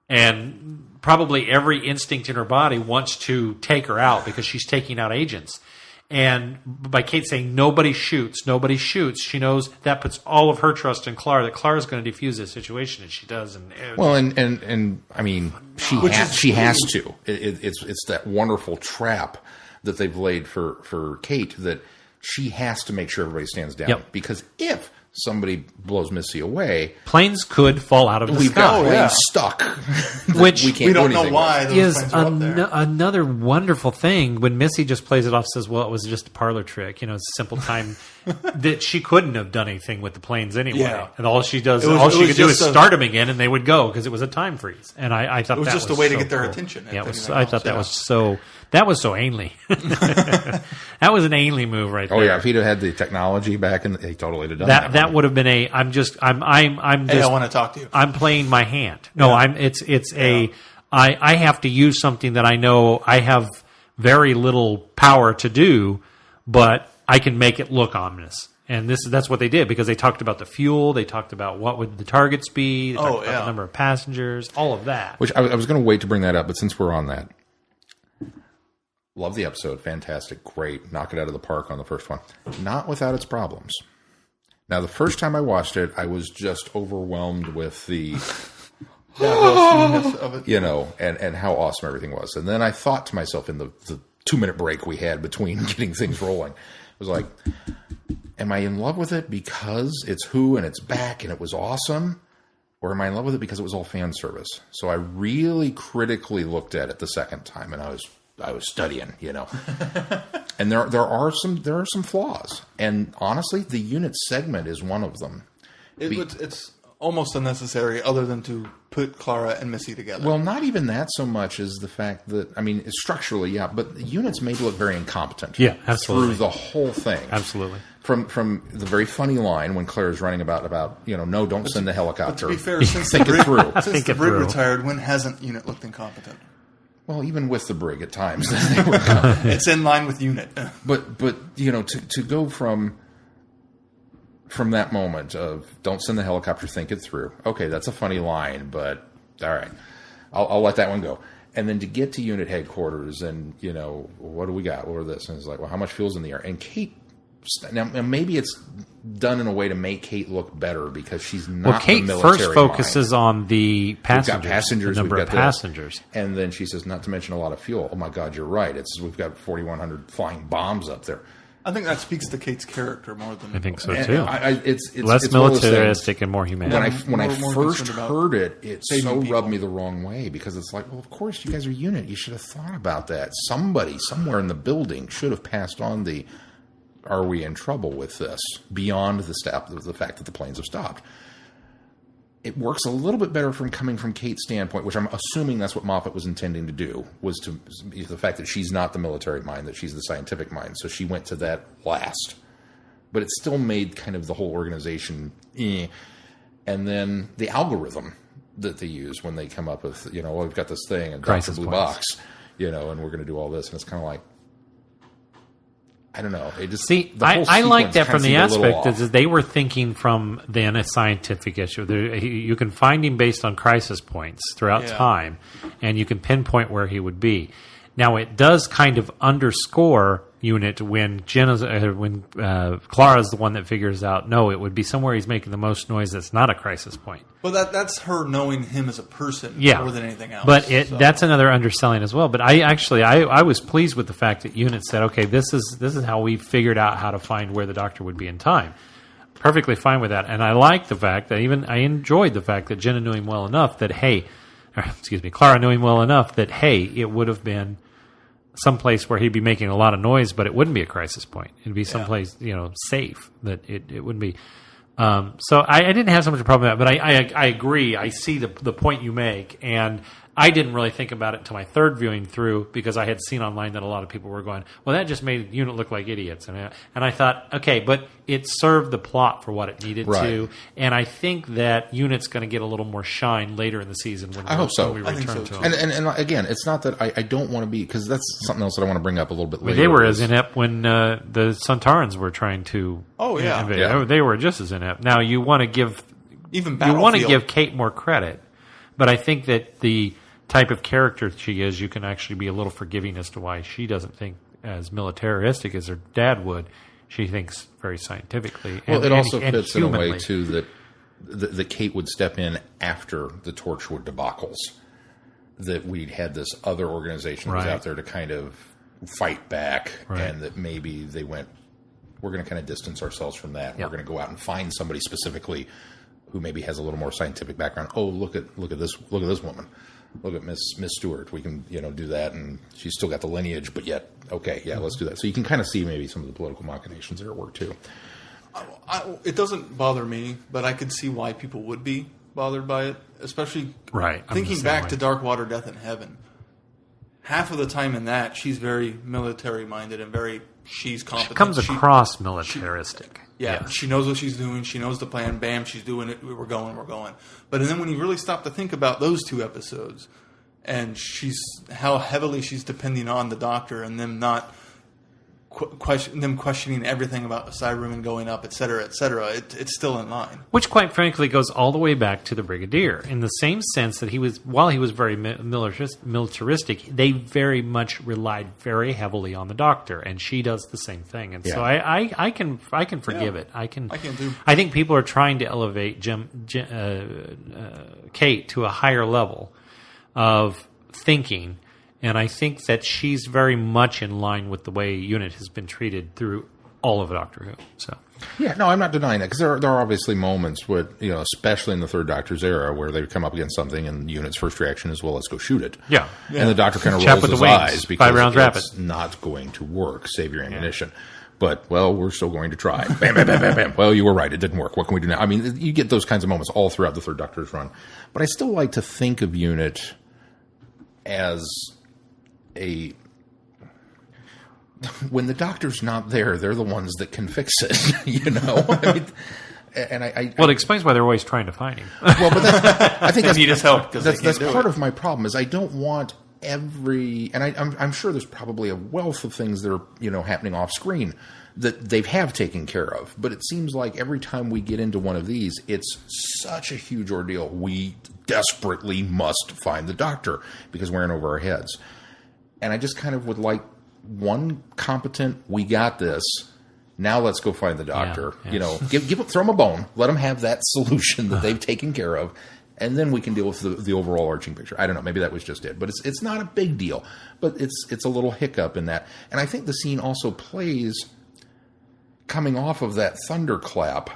And probably every instinct in her body wants to take her out because she's taking out agents. And by Kate saying, nobody shoots, she knows that puts all of her trust in Clara, that Clara's going to defuse this situation, and she does. And I mean, she has to. It's that wonderful trap that they've laid for Kate, that she has to make sure everybody stands down. Yep. Because if somebody blows Missy away, planes could fall out of the we've sky. got planes stuck. Which we can't we don't do know anything why with. those is planes are up there. another wonderful thing when Missy just plays it off, says, well, it was just a parlor trick, it's a simple time that she couldn't have done anything with the planes anyway. Yeah. And all she does, It was- all it she was could do is just a- start them again and they would go because it was a time freeze. And I thought It was that just was a way to so get their cool. attention, if Yeah, anything I else, thought that yeah. was so Ainley. That was an Ainley move right there. Oh yeah, if he'd have had the technology back, and he totally would have done that. That would have been a. I'm Hey, just. I want to talk to you. I'm playing my hand. No, Yeah. I have to use something that I know I have very little power to do, but I can make it look ominous. And that's what they did, because they talked about the fuel, they talked about what would the targets be, they talked about the number of passengers, all of that. Which I was going to wait to bring that up, but since we're on that, love the episode, fantastic, great, knock it out of the park on the first one. Not without its problems. Now, the first time I watched it, I was just overwhelmed with the, Of it. and how awesome everything was. And then I thought to myself in the 2-minute break we had between getting things rolling, I was like, am I in love with it because it's Who and it's back and it was awesome? Or am I in love with it because it was all fan service? So I really critically looked at it the second time, and I was studying, And there are some flaws. And honestly, the unit segment is one of them. It's almost unnecessary, other than to put Clara and Missy together. Well, not even that so much as the fact that, structurally, yeah, but the units made look very incompetent. Yeah, absolutely. Through the whole thing. Absolutely. From the very funny line when Claire's running about no, don't send the helicopter. But to be fair, since think it through. Since the brig retired, when hasn't Unit looked incompetent? Well, even with the brig at times, they were incompetent. It's in line with Unit. But to go from that moment of don't send the helicopter, think it through. Okay, that's a funny line, but all right, I'll let that one go. And then to get to unit headquarters, and what do we got? What are this? And it's like, well, how much fuel's in the air? And Kate, now maybe it's done in a way to make Kate look better because she's not. Well, Kate the military first focuses mind. on the passengers, We've got passengers, the number we've of got passengers, and then she says, not to mention a lot of fuel. Oh my God, you're right. We've got 4,100 flying bombs up there. I think that speaks to Kate's character more than I think so And too. it's Less it's one of those militaristic things. and more human. When I More first concerned about heard it so saving rubbed people. me the wrong way because it's like, well, of course, you guys are unit. You should have thought about that. Somebody somewhere in the building should have passed on the, are we in trouble with this? Beyond the fact that the planes have stopped. It works a little bit better coming from Kate's standpoint, which I'm assuming that's what Moffat was intending to do, was to the fact that she's not the military mind, that she's the scientific mind. So she went to that last. But it still made kind of the whole organization, And then the algorithm that they use when they come up with, well, we've got this thing, and Dr. Crisis Blue points. Box, and we're going to do all this. And it's kind of like, I don't know. It just See, the whole I like sequence that kinda from the seemed a little aspect off. is they were thinking from then a scientific issue. You can find him based on crisis points throughout Yeah. time, and you can pinpoint where he would be. Now, it does kind of underscore Unit when Clara's the one that figures out, no, it would be somewhere he's making the most noise that's not a crisis point. Well, that's her knowing him as a person more than anything else. But that's another underselling as well. But I was pleased with the fact that Unit said, okay, this is how we figured out how to find where the Doctor would be in time. Perfectly fine with that. And I like the fact that I enjoyed the fact that Jenna knew him well enough that, Clara knew him well enough that, it would have been someplace where he'd be making a lot of noise, but it wouldn't be a crisis point. It'd be someplace, safe, that it wouldn't be. So I didn't have so much a problem with that, but I agree. I see the point you make, and I didn't really think about it until my third viewing through because I had seen online that a lot of people were going, well, that just made Unit look like idiots. And I thought, okay, but it served the plot for what it needed to, and I think that Unit's going to get a little more shine later in the season when I hope so. when we I think return so, to too. him. And again, it's not that I don't want to be, because that's something else that I want to bring up a little bit later. They were as inept when the Sontarans were trying to invade. Yeah. They were just as inept. Now, you want to give Kate more credit, but I think that the type of character she is, you can actually be a little forgiving as to why she doesn't think as militaristic as her dad would. She thinks very scientifically. Well, it also and fits in a way, humanly. too, that Kate would step in after the Torchwood debacles. That we'd had this other organization that was out there to kind of fight back, and that maybe they went we're going to kind of distance ourselves from that. Yeah. We're going to go out and find somebody specifically who maybe has a little more scientific background. Oh, look at this woman. Look at Miss Stewart. We can, do that, and she's still got the lineage, but yet, okay, yeah, let's do that. So you can kind of see maybe some of the political machinations that are at work too. It doesn't bother me, but I could see why people would be bothered by it, especially thinking back to Dark Water, Death in Heaven. Half of the time in that, she's very military-minded and she's competent. She comes across militaristic. Yeah, she knows what she's doing. She knows the plan. Bam, she's doing it. We're going. But then when you really stop to think about those two episodes, and how heavily she's depending on the doctor, and them not questioning everything about the Cybermen going up, et cetera, it's still in line. Which, quite frankly, goes all the way back to the Brigadier, in the same sense that while he was very militaristic, they very much relied very heavily on the doctor, and she does the same thing. And so I can forgive it. I can too. I think people are trying to elevate Kate to a higher level of thinking. And I think that she's very much in line with the way UNIT has been treated through all of Doctor Who. So, yeah, no, I'm not denying that, because there are obviously moments with, especially in the Third Doctor's era, where they come up against something and UNIT's first reaction is, well, let's go shoot it. Yeah. And the Doctor kind of rolls his eyes because it's not going to work. Save your ammunition. Yeah. But, well, we're still going to try. Bam, bam, bam, bam, bam. Well, you were right. It didn't work. What can we do now? I mean, you get those kinds of moments all throughout the Third Doctor's run. But I still like to think of UNIT as when the doctor's not there, they're the ones that can fix it, I mean, and it explains why they're always trying to find him. Well, but I think that's need his help. That's part of my problem. Is I don't want I'm sure there's probably a wealth of things that are happening off screen that they have taken care of. But it seems like every time we get into one of these, it's such a huge ordeal. We desperately must find the doctor because we're in over our heads. And I just kind of would like one competent, we got this, now let's go find the doctor. Yeah. Throw them a bone, let them have that solution that they've taken care of, and then we can deal with the overall arching picture. I don't know, maybe that was just it. But it's not a big deal. But it's a little hiccup in that. And I think the scene also plays coming off of that thunderclap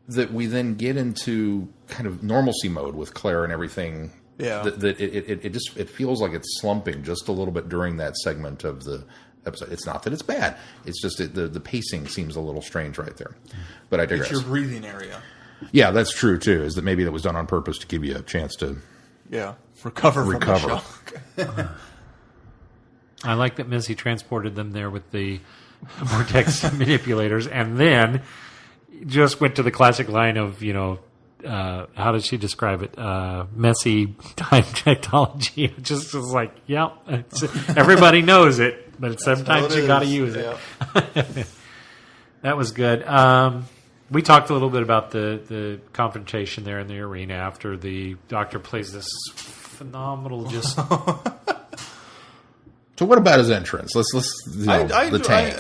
that we then get into kind of normalcy mode with Claire and everything. Yeah, that it feels like it's slumping just a little bit during that segment of the episode. It's not that it's bad. It's just the pacing seems a little strange right there. But I digress. It's your breathing area. Yeah, that's true too. Is that maybe that was done on purpose to give you a chance to recover from the shock. I like that Missy transported them there with the Vortex manipulators, and then just went to the classic line of how did she describe it? Messy time technology. It just was like, everybody knows it, but sometimes you got to use it. That was good. We talked a little bit about the confrontation there in the arena after the Doctor plays this phenomenal So what about his entrance? The tank.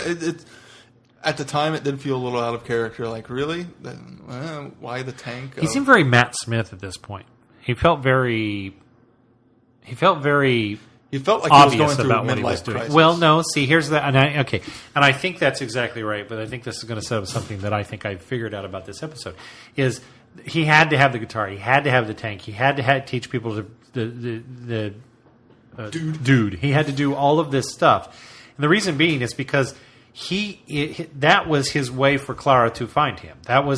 At the time, it did feel a little out of character. Like, really? Why the tank? He seemed very Matt Smith at this point. He felt like he was going through about what he was doing. Crisis. Well, no. See, here's that. And I think that's exactly right. But I think this is going to set up something that I think I figured out about this episode. Is he had to have the guitar, he had to have the tank, he had to teach people the dude. He had to do all of this stuff, and the reason being is because that was his way for Clara to find him.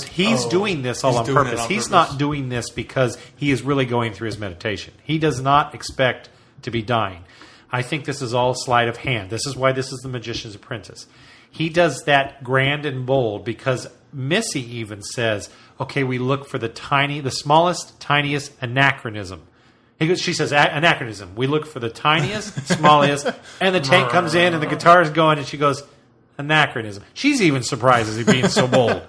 He's doing this all on purpose. He's not doing this because he is really going through his meditation. He does not expect to be dying. I think this is all sleight of hand. This is why this is the Magician's Apprentice. He does that grand and bold because Missy even says, okay, we look for the smallest, tiniest anachronism. She says, anachronism. We look for the tiniest, smallest, and the tank comes in and the guitar is going and she goes, anachronism. She's even surprised as he's being so bold.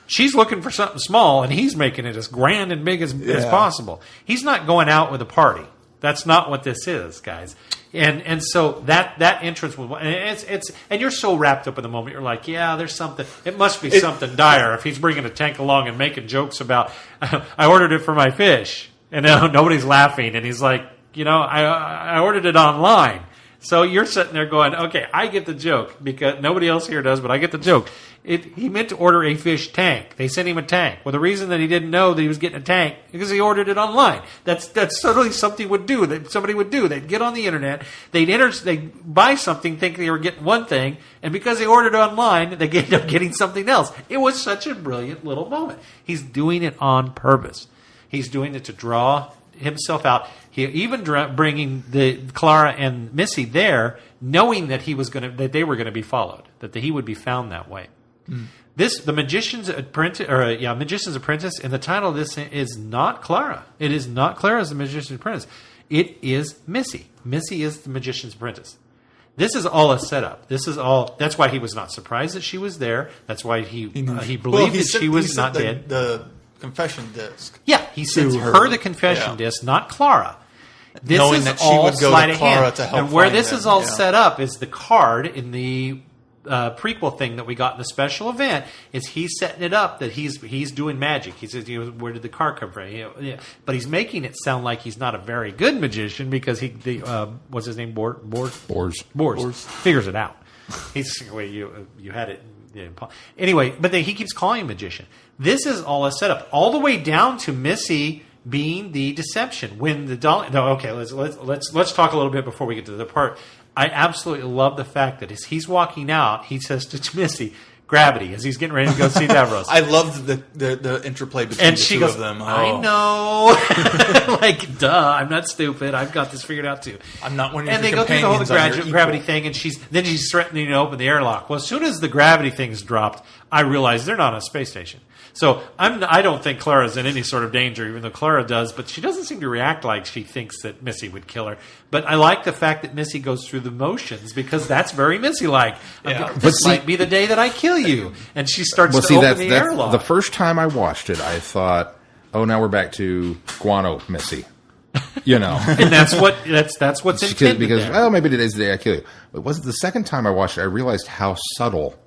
She's looking for something small, and he's making it as grand and big as possible. He's not going out with a party. That's not what this is, guys. And so that entrance was, and and you're so wrapped up in the moment. You're like, yeah, there's something. It must be something dire if he's bringing a tank along and making jokes about, I ordered it for my fish, and nobody's laughing, and he's like, I ordered it online. So you're sitting there going, okay, I get the joke because nobody else here does, but I get the joke. He meant to order a fish tank. They sent him a tank. Well, the reason that he didn't know that he was getting a tank because he ordered it online. That's totally something somebody would do. They'd get on the internet, they'd buy something thinking they were getting one thing, and because they ordered it online, they end up getting something else. It was such a brilliant little moment. He's doing it on purpose. He's doing it to draw himself out. He even bringing the Clara and Missy there, knowing that that they were going to be followed, that he would be found that way. Mm. The Magician's Apprentice, and the title of this is not Clara. It is not Clara as the Magician's Apprentice. It is Missy. Missy is the Magician's Apprentice. This is all a setup. That's why he was not surprised that she was there. That's why he believed that she was not dead. The confession disc. Yeah, he sends her the confession disc, not Clara. This Knowing is that she all would go sleight to of Clara hand. to help And where find this them, is all set up is the card in the prequel thing that we got in the special event. Is he's setting it up that he's doing magic. He says, where did the card come from? But he's making it sound like he's not a very good magician because what's his name? Bors figures it out. He's you had it. Yeah. Anyway, but then he keeps calling him magician. This is all a setup, all the way down to Missy being the deception. When the doll. No, okay. Let's talk a little bit before we get to the part. I absolutely love the fact that as he's walking out, he says to Missy, "Gravity," as he's getting ready to go see Davros. I loved the interplay between the two of them. I know. Like, duh, I'm not stupid. I've got this figured out too. I'm not one of your And they go through the whole gravity thing, and she's threatening to open the airlock. Well, as soon as the gravity thing's dropped, I realize they're not on a space station. So I don't think Clara's in any sort of danger, even though Clara does. But she doesn't seem to react like she thinks that Missy would kill her. But I like the fact that Missy goes through the motions because that's very Missy-like. Yeah. This might be the day that I kill you. And she starts to open the airlock. The first time I watched it, I thought, oh, now we're back to Guano Missy. And that's what's intended because there. Well, maybe today's the day I kill you. But was it the second time I watched it? I realized how subtle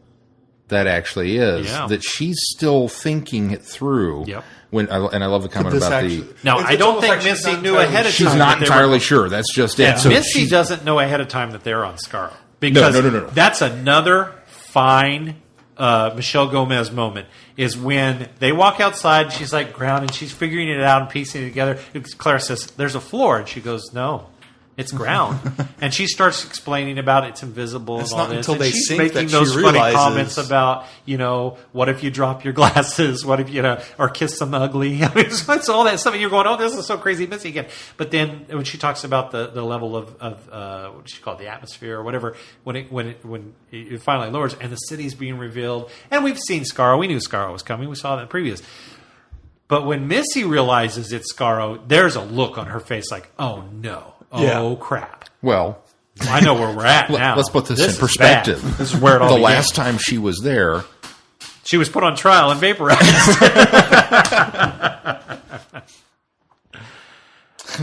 that actually is. Yeah. That she's still thinking it through. Yep. And I love the comment about Now, I don't think Missy knew ahead of time. She's not entirely sure. That's just it. So Missy doesn't know ahead of time that they're on Scarrow. Because no. That's another fine Michelle Gomez moment is when they walk outside and she's like ground and she's figuring it out and piecing it together. Clara says, "There's a floor." And she goes, "No. It's ground." And she starts explaining about it's invisible and all this. Until they she's sink making that those she funny realizes. comments about, what if you drop your glasses? What if or kiss some ugly? I mean, it's all that stuff. And you're going, oh, this is so crazy, Missy again. But then when she talks about the level of what does she call it, the atmosphere or whatever, when it finally lowers and the city's being revealed, and we've seen Scarrow. We knew Scarrow was coming. We saw that in previous. But when Missy realizes it's Scarrow, there's a look on her face like, oh no. Oh, crap. Well, I know where we're at now. Let's put this in perspective. This is where it all began. Last time she was there, she was put on trial and vaporized.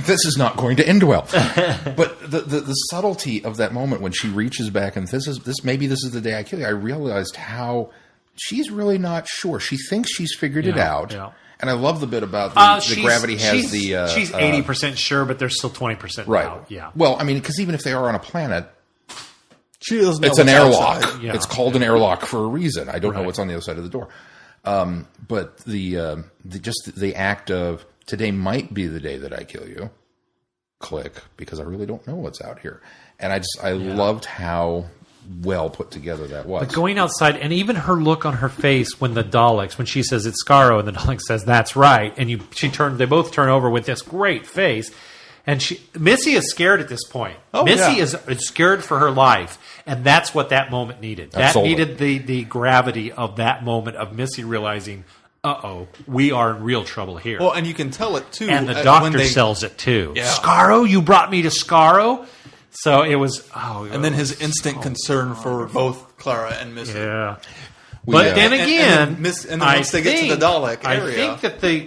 This is not going to end well. But the subtlety of that moment when she reaches back and maybe this is the day I kill you, I realized how she's really not sure. She thinks she's figured it out. Yeah. And I love the bit about the gravity has the... she's 80% sure, but there's still 20% right. out. Yeah. Well, I mean, because even if they are on a planet, she doesn't know it's an airlock. Yeah. It's called an airlock for a reason. I don't know what's on the other side of the door. But the act of today might be the day that I kill you, click, because I really don't know what's out here. And I loved how well put together that was. But going outside, and even her look on her face when the Daleks, when she says it's Scarrow, and the Dalek says that's right, and they both turn over with this great face, and Missy is scared at this point. Missy is scared for her life, and that's what that moment needed. Absolutely. That needed the gravity of that moment of Missy realizing, uh-oh, we are in real trouble here. Well, and you can tell it too. And the doctor sells it too. Yeah. Scarrow, you brought me to Scarrow. So it was, and then his instant concern for both Clara and Missy. Yeah. But then again, and then once they get to the Dalek area,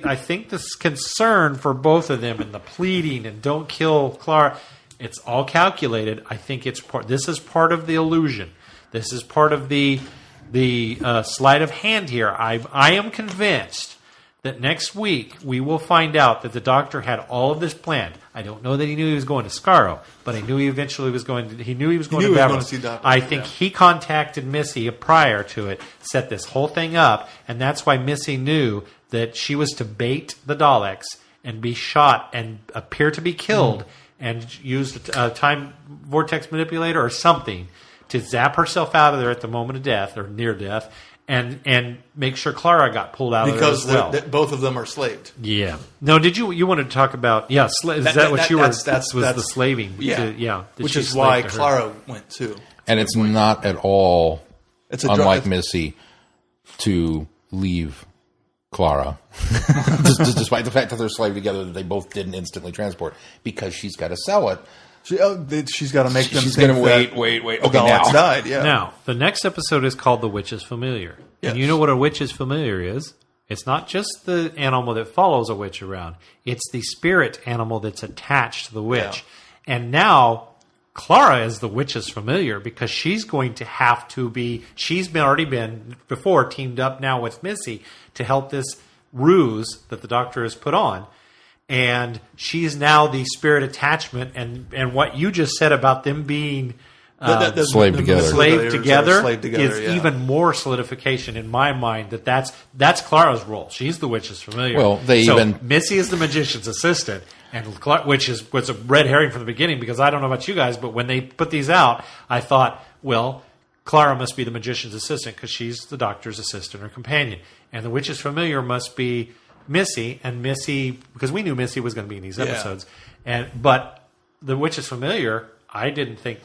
I think this concern for both of them and the pleading and don't kill Clara, it's all calculated. I think this is part of the illusion. This is part of the sleight of hand here. I am convinced that next week we will find out that the Doctor had all of this planned. I don't know that he knew he was going to Skaro, but I knew he eventually was going to. He knew he was going to Beverly. See Doctor. I think he contacted Missy prior to it, set this whole thing up, and that's why Missy knew that she was to bait the Daleks and be shot and appear to be killed, and use a time vortex manipulator or something to zap herself out of there at the moment of death or near death. And make sure Clara got pulled out of there as well. Because both of them are slaved. Yeah. No, did you wanted to talk about, is that what you were, that's the slaving? Yeah. Which is why Clara went too. And it's not at all unlike drug. Missy to leave Clara, despite the fact that they're slaved together, that they both didn't instantly transport, because she's got to sell it. She's got to make them. She's going to wait. Okay, now died. Yeah. Now the next episode is called "The Witch's Familiar," yes. And you know what a witch's familiar is? It's not just the animal that follows a witch around; it's the spirit animal that's attached to the witch. Yeah. And now Clara is the witch's familiar because she's going to have to be. She's already been before teamed up now with Missy to help this ruse that the Doctor has put on. And she's now the spirit attachment, and what you just said about them being slaved together is even more solidification in my mind that's Clara's role. She's the witch's familiar. Well, Missy is the magician's was a red herring from the beginning, because I don't know about you guys, but when they put these out, I thought, well, Clara must be the magician's assistant because she's the Doctor's assistant or companion, and the witch's familiar must be Missy, because we knew Missy was going to be in these episodes, but the witch's familiar, I didn't think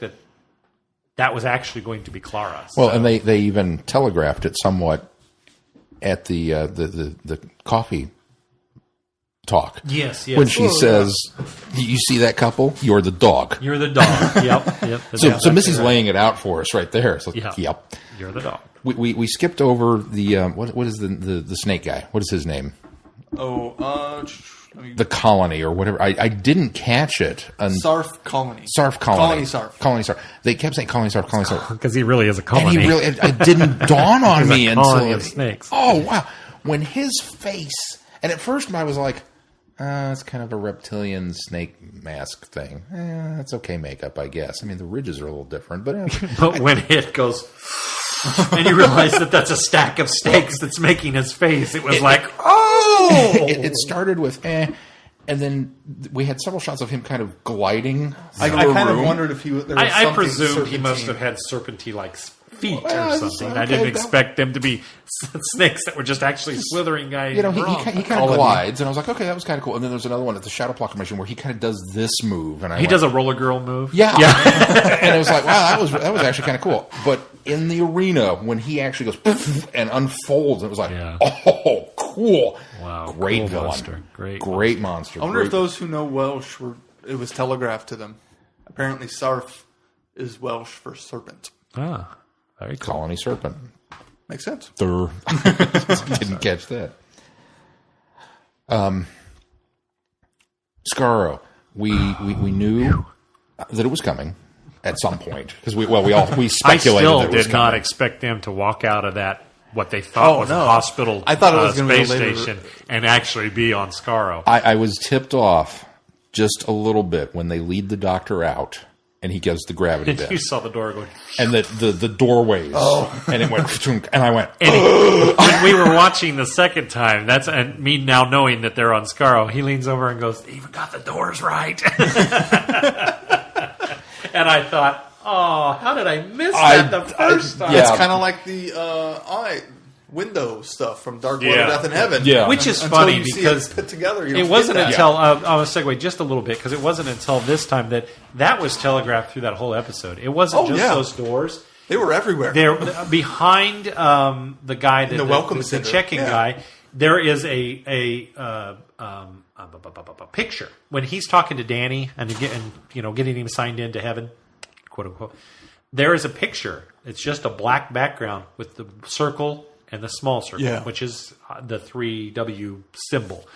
that was actually going to be Clara. Well, and they even telegraphed it somewhat at the coffee talk. Yes. When she says, "You see that couple? You're the dog. You're the dog." Yep. So Missy's laying it out for us right there. So, yep. You're the dog. We skipped over the what is the snake guy? What is his name? The colony or whatever. I didn't catch it. Sarf colony. Sarf colony. Colony Sarf. They kept saying colony Sarf. Because he really is a colony. And it didn't dawn on me until of snakes. Oh wow! When his face, and at first I was like, it's kind of a reptilian snake mask thing. That's okay makeup, I guess. I mean, the ridges are a little different, but but when it goes. And you realize that that's a stack of steaks that's making his face. It was It started with and then we had several shots of him kind of gliding. I kind of wondered if I presumed he must have had serpentine-like feet or something. Okay, I didn't expect them to be snakes that were just actually slithering guys. He kind of glides, and I was like, okay, that was kind of cool. And then there's another one at the Shadow Proclamation where he kind of does this move, and he does a roller girl move. Yeah. And it was like, wow, that was actually kind of cool. But in the arena, when he actually goes and unfolds, it was like, oh, cool. Wow. Great cool villain. Monster. Great monster. I wonder if those who know Welsh it was telegraphed to them. Apparently, Sarf is Welsh for serpent. Ah, very cool. Colony serpent. Makes sense. Didn't catch that. Skaro. We knew that it was coming at some point because we speculated. I still that it was did not expect them to walk out of that what they thought was a hospital. I thought it was space station and actually be on Skaro. I was tipped off just a little bit when they lead the Doctor out. And he gives the gravity bend. You saw the door going. And the doorways. And it went. And I went. When we were watching the second time, and me now knowing that they're on Skaro, he leans over and goes, "They even got the doors right." And I thought, oh, how did I miss that the first time? It's kind of like the window stuff from Dark Water, Death in Heaven. Yeah. Which is funny because put together, it wasn't until I want to segue just a little bit because it wasn't until this time that was telegraphed through that whole episode. It wasn't those doors; they were everywhere. They're behind the guy that the welcome the checking guy. There is a picture when he's talking to Danny and getting him signed into heaven, quote unquote. There is a picture. It's just a black background with the circle and the small circle, which is the 3W symbol.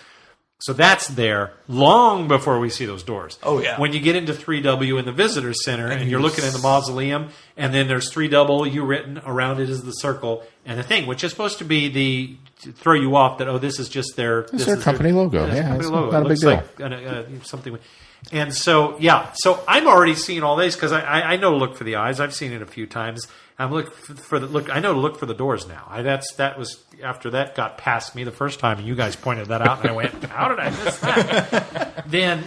So that's there long before we see those doors. Oh, yeah. When you get into 3W in the visitor center and you're looking at the mausoleum, and then there's 3W written around it is the circle and the thing, which is supposed to be to throw you off that, this is just their company logo. Yeah, company it's logo. not a big deal. Like something. And so, so I'm already seeing all these because I know to look for the eyes. I've seen it a few times. I'm looking for I know to look for the doors now. That was after that got past me the first time, and you guys pointed that out, and I went, "How did I miss that?" Then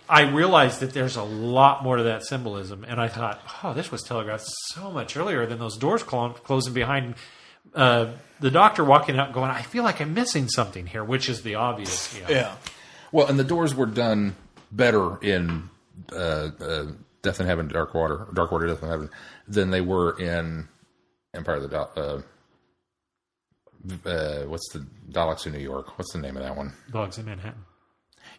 I realized that there's a lot more to that symbolism, and I thought, this was telegraphed so much earlier than those doors closing behind the doctor walking out, going, "I feel like I'm missing something here," which is the obvious. Yeah. Well, and the doors were done better in Death in Heaven, Dark Water, Death in Heaven, than they were in Empire of the what's the Daleks in New York? What's the name of that one? Daleks in Manhattan.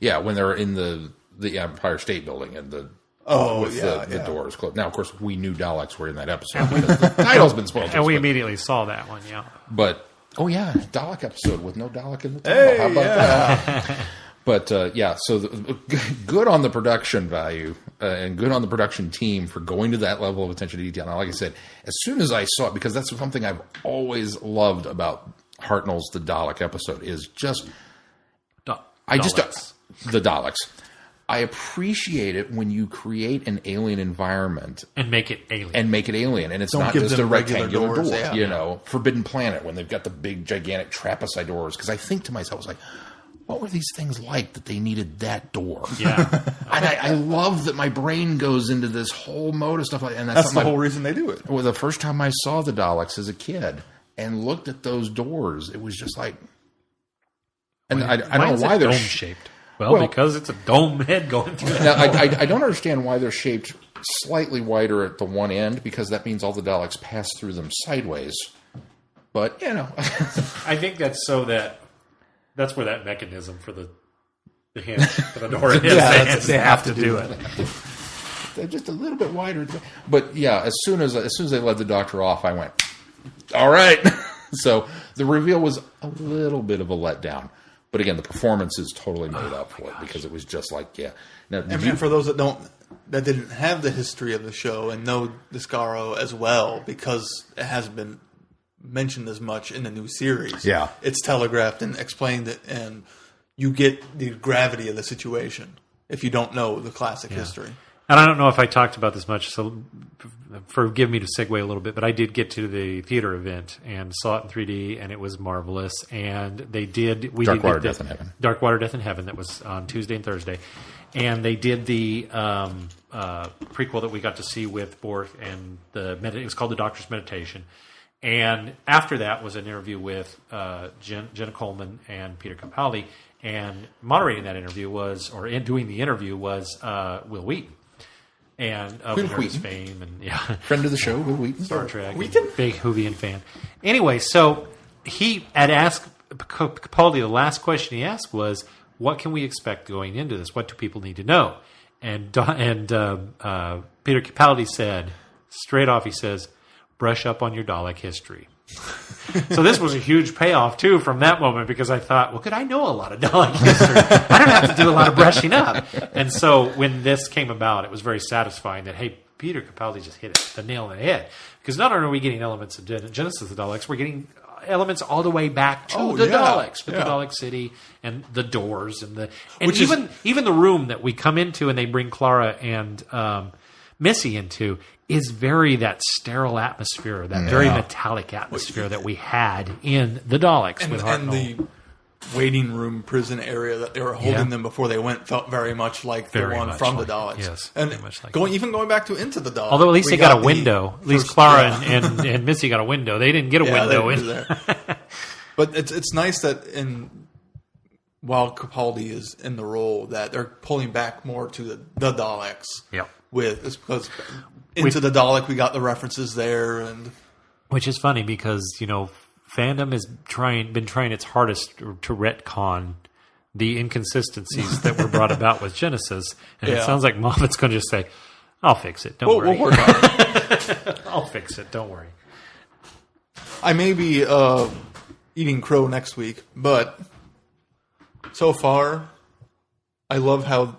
Yeah, when they're in the Empire State Building and the doors closed. Now, of course, we knew Daleks were in that episode because the title's been spoiled. And we immediately saw that one, But, Dalek episode with no Dalek in the title. How about that? But, so good on the production value and good on the production team for going to that level of attention to detail. Now, like I said, as soon as I saw it, because that's something I've always loved about Hartnell's The Dalek episode, is just... the Daleks. I appreciate it when you create an alien environment. And make it alien. And it's not just a rectangular door. Forbidden Planet, when they've got the big, gigantic trapezoid doors. Because I think to myself, I was like... what were these things like that they needed that door? Yeah. And I love that my brain goes into this whole mode of stuff like that. And that's the whole reason they do it. Well, the first time I saw the Daleks as a kid and looked at those doors, it was just like... And I don't know why they're... dome-shaped. Well, because it's a dome head going through it. Now, I don't understand why they're shaped slightly wider at the one end, because that means all the Daleks pass through them sideways. But, I think that's so that... That's where that mechanism for the hinge for the door is. They have to do it. They're just a little bit wider. But as soon as they let the doctor off, I went, all right. So the reveal was a little bit of a letdown. But again, the performance is totally made up for it, because it was just like, Now, and for those that didn't have the history of the show and know Descaro as well, because it hasn't been mentioned as much in the new series. Yeah. It's telegraphed and explained it, and you get the gravity of the situation if you don't know the classic history. And I don't know if I talked about this much, so forgive me to segue a little bit, but I did get to the theater event and saw it in 3D, and it was marvelous. And they did... Dark Water, Death in Heaven. Dark Water, Death in Heaven. That was on Tuesday and Thursday. And they did the prequel that we got to see with Borth, and it was called The Doctor's Meditation. And after that was an interview with Jenna Coleman and Peter Capaldi, and moderating that interview doing the interview was Will Wheaton, and of Nerdist fame, and friend of the show, Will Wheaton, Star Trek, big Whovian fan. Anyway, so he had asked Capaldi, the last question he asked was, "What can we expect going into this? What do people need to know?" And Peter Capaldi said, straight off, he says, "Brush up on your Dalek history." So this was a huge payoff, too, from that moment, because I thought, could I know a lot of Dalek history? I don't have to do a lot of brushing up. And so when this came about, it was very satisfying that, hey, Peter Capaldi just hit the nail on the head. Because not only are we getting elements of Genesis of the Daleks, we're getting elements all the way back to the Daleks, with the Dalek City and the doors and even the room that we come into and they bring Clara and Missy into is very that sterile atmosphere, that very metallic atmosphere that we had in the Daleks with Hartnell. And the waiting room prison area that they were holding them before they went felt very much like the one from the Daleks. Yes, and much like going back to Into the Daleks. Although at least they got a window. At least Clara and Missy got a window. They didn't get a window in there. But it's nice that while Capaldi is in the role, that they're pulling back more to the Daleks. Yep. Because Into the Dalek, we got the references there, and which is funny because fandom has been trying its hardest to retcon the inconsistencies that were brought about with Genesis, and it sounds like Moffat's going to just say, "I'll fix it. Don't worry. We'll work on it. I'll fix it. Don't worry." I may be eating crow next week, but so far I love how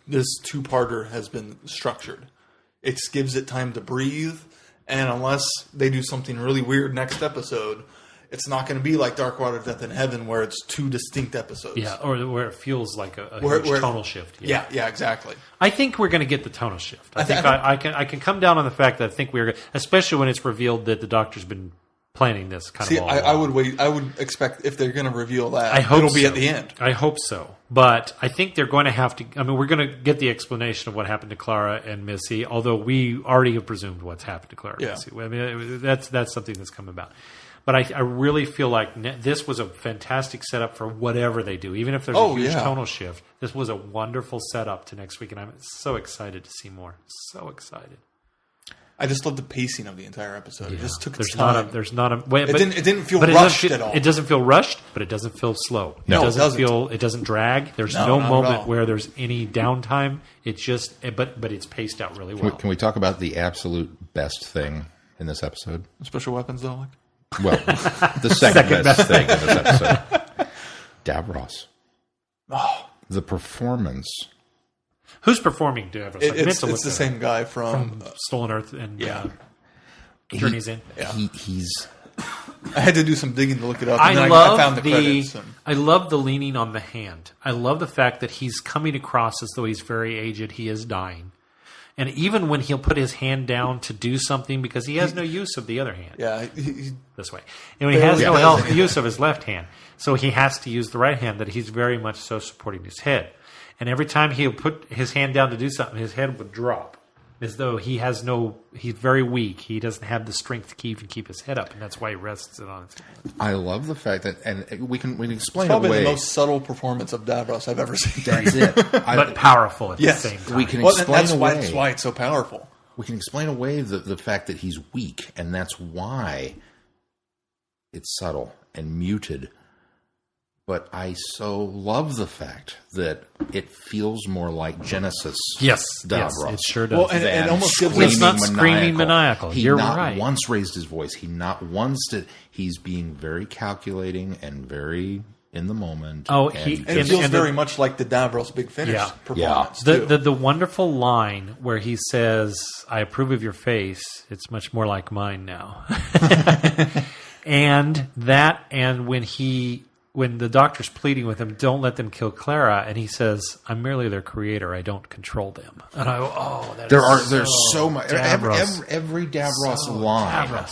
this two-parter has been structured. It gives it time to breathe, and unless they do something really weird next episode, it's not going to be like Dark Water, Death in Heaven, where it's two distinct episodes. Yeah, or where it feels like a huge tonal shift. Yeah, exactly. I think we're going to get the tonal shift. I can come down on the fact that I think we're, especially when it's revealed that the Doctor's been planning this kind of all I would wait. I would expect if they're going to reveal that, it'll be at the end. I hope so. But I think they're going to have to. I mean, we're going to get the explanation of what happened to Clara and Missy, although we already have presumed what's happened to Clara and Missy. I mean, that's something that's come about. But I really feel like this was a fantastic setup for whatever they do. Even if there's a huge tonal shift, this was a wonderful setup to next week, and I'm so excited to see more. So excited. I just love the pacing of the entire episode. Yeah. It just took its time. time. It didn't feel rushed at all. It doesn't feel rushed, but it doesn't feel slow. No, it doesn't. It doesn't drag. There's no moment where there's any downtime. It's just, but it's paced out really well. Can we talk about the absolute best thing in this episode? Special weapons, Dalek? Well, the second best thing in this episode. Davros. Oh. The performance. Who's performing Davros? It's the same guy from Stolen Earth and Journey's End. Yeah. He's... I had to do some digging to look it up. I found the credits. I love the leaning on the hand. I love the fact that he's coming across as though he's very aged. He is dying. And even when he'll put his hand down to do something, because he has no use of the other hand. Yeah. This way. And he has no use of his left hand. So he has to use the right hand that he's very much so supporting his head. And every time he'll put his hand down to do something, his head would drop. As though he's very weak. He doesn't have the strength to even keep his head up. And that's why he rests it on his hand. I love the fact that, and we can explain it's probably away. The most subtle performance of Davros I've ever seen. That's it. But powerful at the same time. We can explain away. That's why it's so powerful. We can explain away the fact that he's weak, and that's why it's subtle and muted. But I so love the fact that it feels more like Genesis. Yes, Davros. It sure does. Well, and it almost gives it's not screaming maniacal. You're not right. once raised his voice. He not once did. He's being very calculating and very in the moment. Oh, it feels very much like the Davros Big Finish performance. The wonderful line where he says, "I approve of your face. It's much more like mine now." and when the Doctor's pleading with him, don't let them kill Clara, and he says, "I'm merely their creator. I don't control them." And I go, there's so much. Every Davros line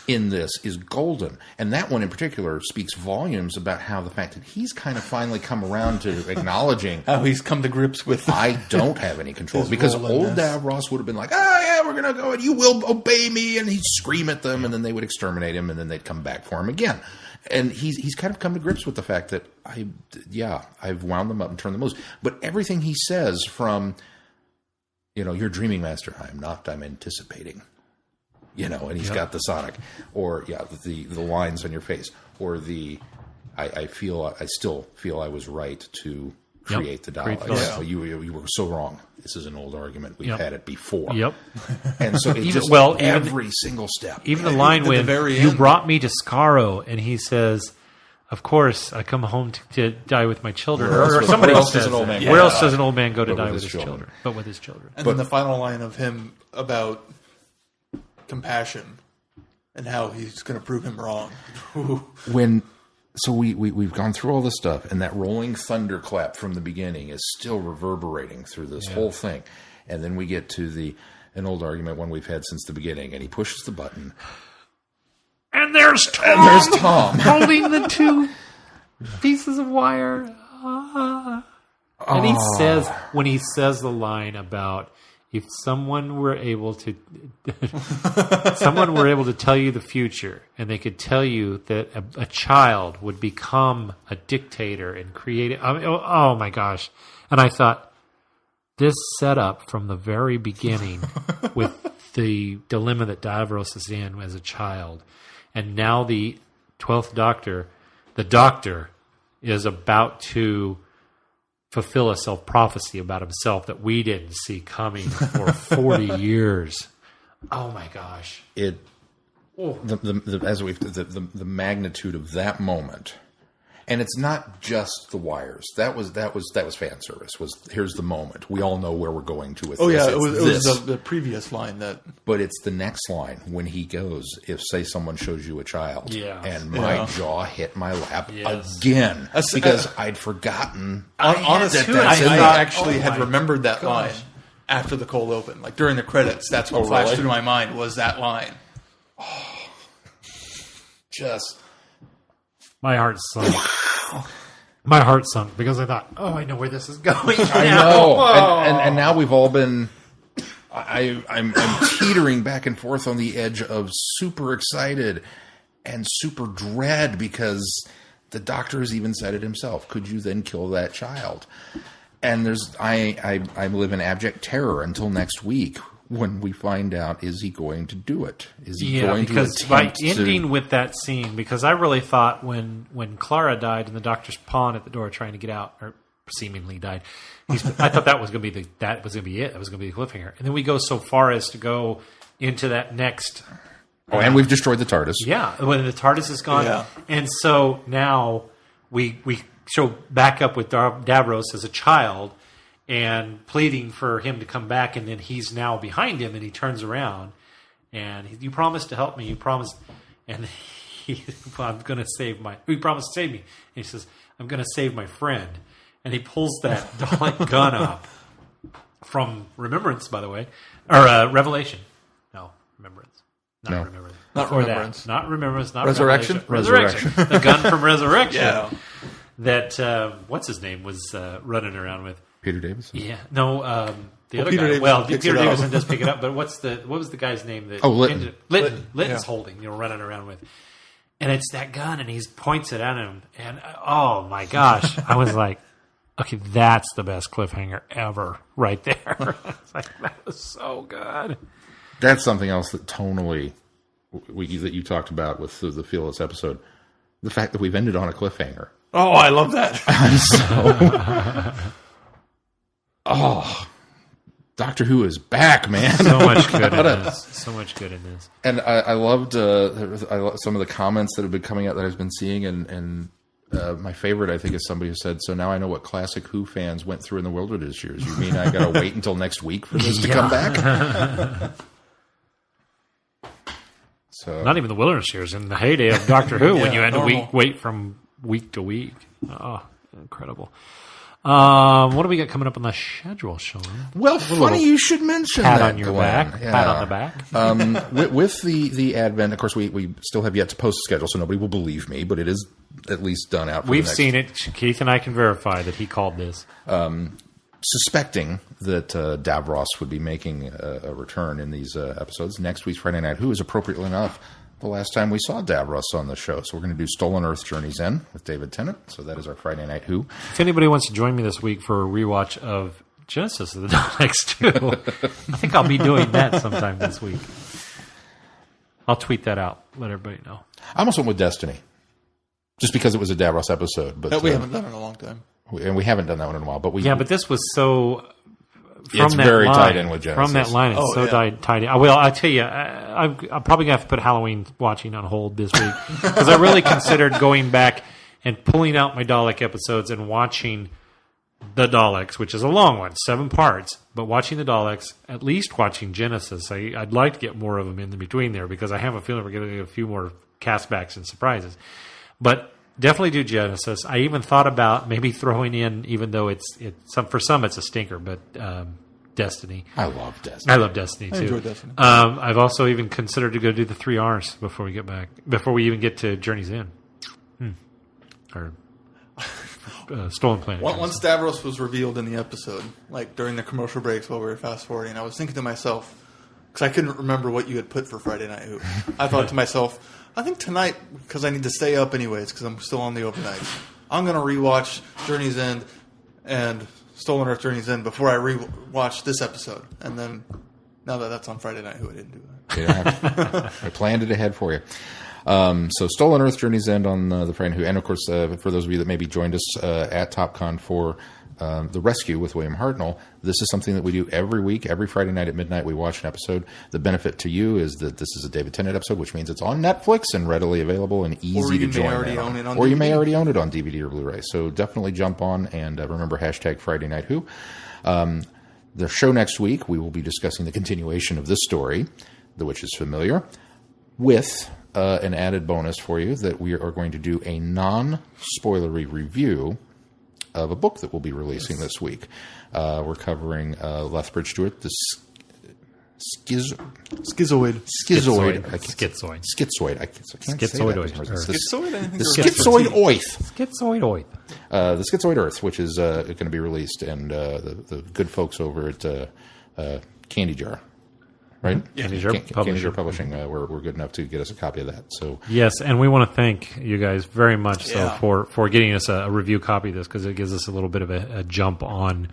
in this is golden, and that one in particular speaks volumes about how the fact that he's kind of finally come around to acknowledging how he's come to grips with I don't have any control, because old Davros would have been like, we're gonna go and you will obey me, and he'd scream at them, and then they would exterminate him, and then they'd come back for him again. And he's kind of come to grips with the fact that I've wound them up and turned them loose. But everything he says, from you're dreaming, master, I'm not, I'm anticipating, and he's got the sonic, or the lines on your face, or I still feel I was right to create the Daleks. You were so wrong. This is an old argument. We've had it before. Yep. And so it every single step. Even the line when you brought me to Skaro, and he says, "Of course, I come home to die with my children." Or somebody else says, "Where else does an old man go to die with his children?" But with his children. And then the final line of him about compassion and how he's going to prove him wrong. So we've gone through all this stuff, and that rolling thunderclap from the beginning is still reverberating through this whole thing. And then we get to an old argument, one we've had since the beginning, and he pushes the button. And there's Tom holding the two pieces of wire. And he says, when he says the line about, if someone were able to tell you the future, and they could tell you that a child would become a dictator and create it. Oh my gosh. And I thought, this setup from the very beginning with the dilemma that Davros is in as a child, and now the 12th Doctor, the Doctor is about to fulfill a self-prophecy about himself that we didn't see coming for 40 years. Oh my gosh! The magnitude of that moment, And it's not just the wires. That was fan service. Here's the moment. We all know where we're going to with this. Oh yeah, it It's was the previous line that. But it's the next line when he goes, if say someone shows you a child, and my jaw hit my lap again because I'd forgotten. Honestly, I actually had remembered that line after the cold open, like during the credits. That's what flashed through my mind was that line. Just my heart sunk. My heart sunk because I thought, I know where this is going. I know, and now we've all been. I'm teetering back and forth on the edge of super excited and super dread because the doctor has even said it himself. Could you then kill that child? And I live in abject terror until next week when we find out, is he going to do it? Is he going to attempt by ending with that scene, because I really thought when Clara died and the doctor's pawing at the door trying to get out, or seemingly died, I thought that was going to be it. That was going to be the cliffhanger. And then we go so far as to go into that next. And we've destroyed the TARDIS. Yeah, when the TARDIS is gone, and so now we show back up with Davros as a child. And pleading for him to come back, and then he's now behind him, and he turns around, and you promised to help me. You promised, and I'm going to save my. He promised to save me, and he says, "I'm going to save my friend," and he pulls that Dalek gun up from Remembrance, by the way, or Revelation. No, Remembrance. Not Remembrance. Not Remembrance. Not Remembrance. Not Resurrection. Resurrection. The gun from Resurrection. That what's his name was running around with. Peter Davison? Yeah. No, the other Peter guy. Davison Peter Davison does pick it up, but what was the guy's name that Lytton. Lytton's holding, running around with. And it's that gun, and he points it at him, and oh my gosh. I was like, okay, that's the best cliffhanger ever right there. It's like, that was so good. That's something else that tonally that you talked about with the feel of this episode. The fact that we've ended on a cliffhanger. Oh, I love that. Doctor Who is back, man. So much good in this. So much good in this. And I loved some of the comments that have been coming out that I've been seeing, and my favorite, I think, is somebody who said, "So now I know what classic Who fans went through in the wilderness years. You mean I got to wait until next week for this to come back?" So not even the wilderness years, in the heyday of Doctor Who, when you had to wait from week to week. Oh, incredible. What do we got coming up on the schedule, Sean? Well, funny you should mention pat that, on your Glenn. back. Pat on the back. With the advent, of course, we still have yet to post a schedule, so nobody will believe me, but it is at least done out. We've seen it. Keith and I can verify that he called this. Suspecting that Davros would be making a return in these episodes. Next week's Friday Night Who is appropriately enough the last time we saw Davros on the show. So we're going to do Stolen Earth Journeys In with David Tennant. So that is our Friday Night Who. If anybody wants to join me this week for a rewatch of Genesis of the Daleks 2, I think I'll be doing that sometime this week. I'll tweet that out. Let everybody know. I almost went with Destiny. Just because it was a Davros episode. But we haven't done it in a long time. And we haven't done that one in a while. But but this was so... It's very tied in with Genesis. From that line, it's tied in. Well, I tell you, I'm probably going to have to put Halloween watching on hold this week because I really considered going back and pulling out my Dalek episodes and watching the Daleks, which is a long one, 7 parts, but watching the Daleks, at least watching Genesis. I'd like to get more of them in between there because I have a feeling we're going to get a few more castbacks and surprises. But definitely do Genesis. I even thought about maybe throwing in, even though for some it's a stinker, but Destiny. I love Destiny. I love Destiny too. I enjoy Destiny. I've also even considered to go do the 3 R's before we get back, before we even get to Journey's End. Or Stolen Planet. Once Davros was revealed in the episode, like during the commercial breaks while we were fast forwarding, I was thinking to myself, because I couldn't remember what you had put for Friday Night Who. I thought to myself, I think tonight, because I need to stay up anyways, because I'm still on the overnights, I'm going to rewatch Journey's End and Stolen Earth Journey's End before I rewatch this episode. And then, now that that's on Friday Night Who, I didn't do that. I planned it ahead for you. So Stolen Earth Journey's End on the Friday Night Who. And of course, for those of you that maybe joined us at TopCon for The Rescue with William Hartnell. This is something that we do every week. Every Friday night at midnight, we watch an episode. The benefit to you is that this is a David Tennant episode, which means it's on Netflix and readily available and easy to join. Or you may already own it on DVD or Blu-ray. So definitely jump on and remember #Friday Night Who. The show next week, we will be discussing the continuation of this story, The Witch is Familiar, with an added bonus for you that we are going to do a non-spoilery review of a book that we'll be releasing this week. We're covering Lethbridge Stewart, the Schizoid. Schizoid. Schizoid. I can't Schizoid say that. Schizoid? I think The Schizoid Oath. Schizoid Oath. The Schizoid Earth, which is going to be released, and the good folks over at Candy Jar, right? Yeah. Candy Jar Publishing were good enough to get us a copy of that. So yes, and we want to thank you guys very much for getting us a review copy of this, because it gives us a little bit of a jump on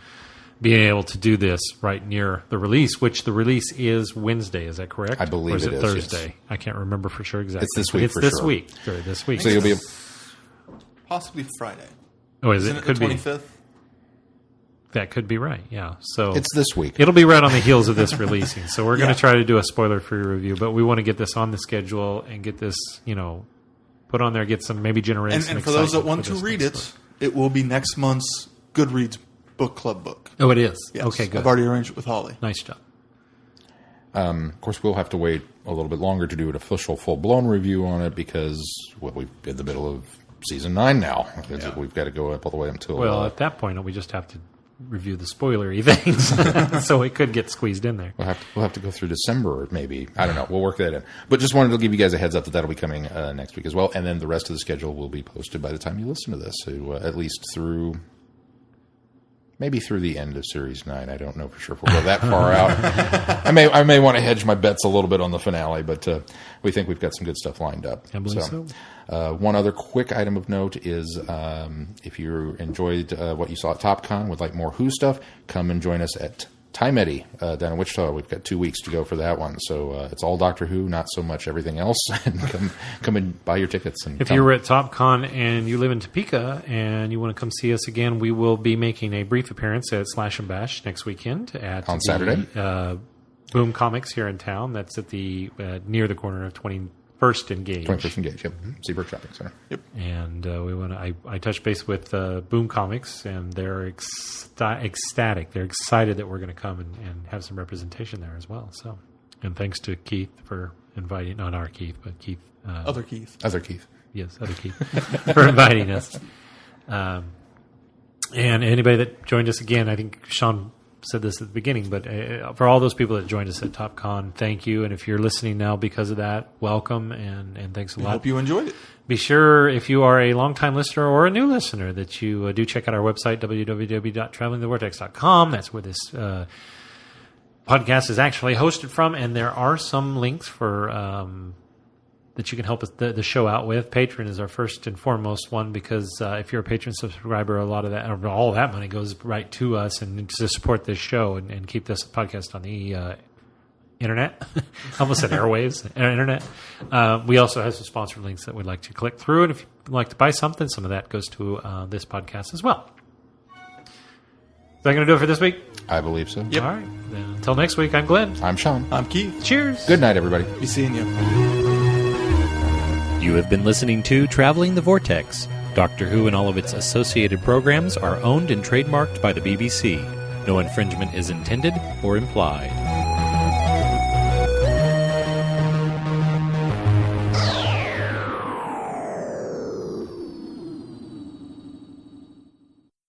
being able to do this right near the release, which the release is Wednesday. Is that correct? I believe or is it is Thursday? Yes. I can't remember for sure exactly. It's this week. This week. Sorry, this week. So you'll be possibly Friday. Oh, is it? Isn't it Could the be. 25th? That could be right. Yeah. So it's this week. It'll be right on the heels of this releasing. So we're going to try to do a spoiler-free review, but we want to get this on the schedule and get this, put on there, get some, maybe generate some And for those that excitement want for to this read next it will be next month's Goodreads book club book. Oh, it is? Yes. Okay, good. I've already arranged it with Holly. Nice job. Of course, we'll have to wait a little bit longer to do an official, full-blown review on it because we're in the middle of Season 9 now. Yeah. We've got to go up all the way until... Well, at that point, we just have to review the spoilery things, so it could get squeezed in there. We'll have to go through December, maybe. I don't know. We'll work that in. But just wanted to give you guys a heads up that that'll be coming next week as well, and then the rest of the schedule will be posted by the time you listen to this, so at least through... Maybe through the end of Series 9. I don't know for sure if we'll go that far out. I may want to hedge my bets a little bit on the finale, but we think we've got some good stuff lined up. I believe so. One other quick item of note is if you enjoyed what you saw at TOPCON, would like more Who stuff, come and join us at Time Eddy down in Wichita. We've got 2 weeks to go for that one. So it's all Doctor Who, not so much everything else. And come and buy your tickets. And if you were at TopCon and you live in Topeka and you want to come see us again, we will be making a brief appearance at Slash and Bash next weekend on Saturday. Boom Comics here in town. That's at the near the corner of 21st and Gage. 21st and Gage, yep. Seabrook Shopping Center. Yep. And we want to. I touched base with Boom Comics, and they're ecstatic. They're excited that we're going to come and have some representation there as well. So, and thanks to Keith for inviting, not our Keith, but Keith. Other Keith. Yes, other Keith for inviting us. And anybody that joined us again, I think Sean said this at the beginning, but for all those people that joined us at TopCon, thank you. And if you're listening now because of that, welcome and thanks a lot. I hope you enjoyed it. Be sure, if you are a longtime listener or a new listener, that you do check out our website, www.travelingthevortex.com. That's where this podcast is actually hosted from, and there are some links for that you can help us the show out with. Patreon is our first and foremost one, because if you're a patron subscriber, a lot of that, or all of that money goes right to us and to support this show and keep this podcast on the internet. I almost said airwaves, internet. We also have some sponsored links that we'd like to click through, and if you'd like to buy something, some of that goes to this podcast as well. Is that going to do it for this week? I believe so. Yep. All right. Then until next week, I'm Glenn. I'm Sean. I'm Keith. Cheers. Good night, everybody. Be seeing you. You have been listening to Traveling the Vortex. Doctor Who and all of its associated programs are owned and trademarked by the BBC. No infringement is intended or implied.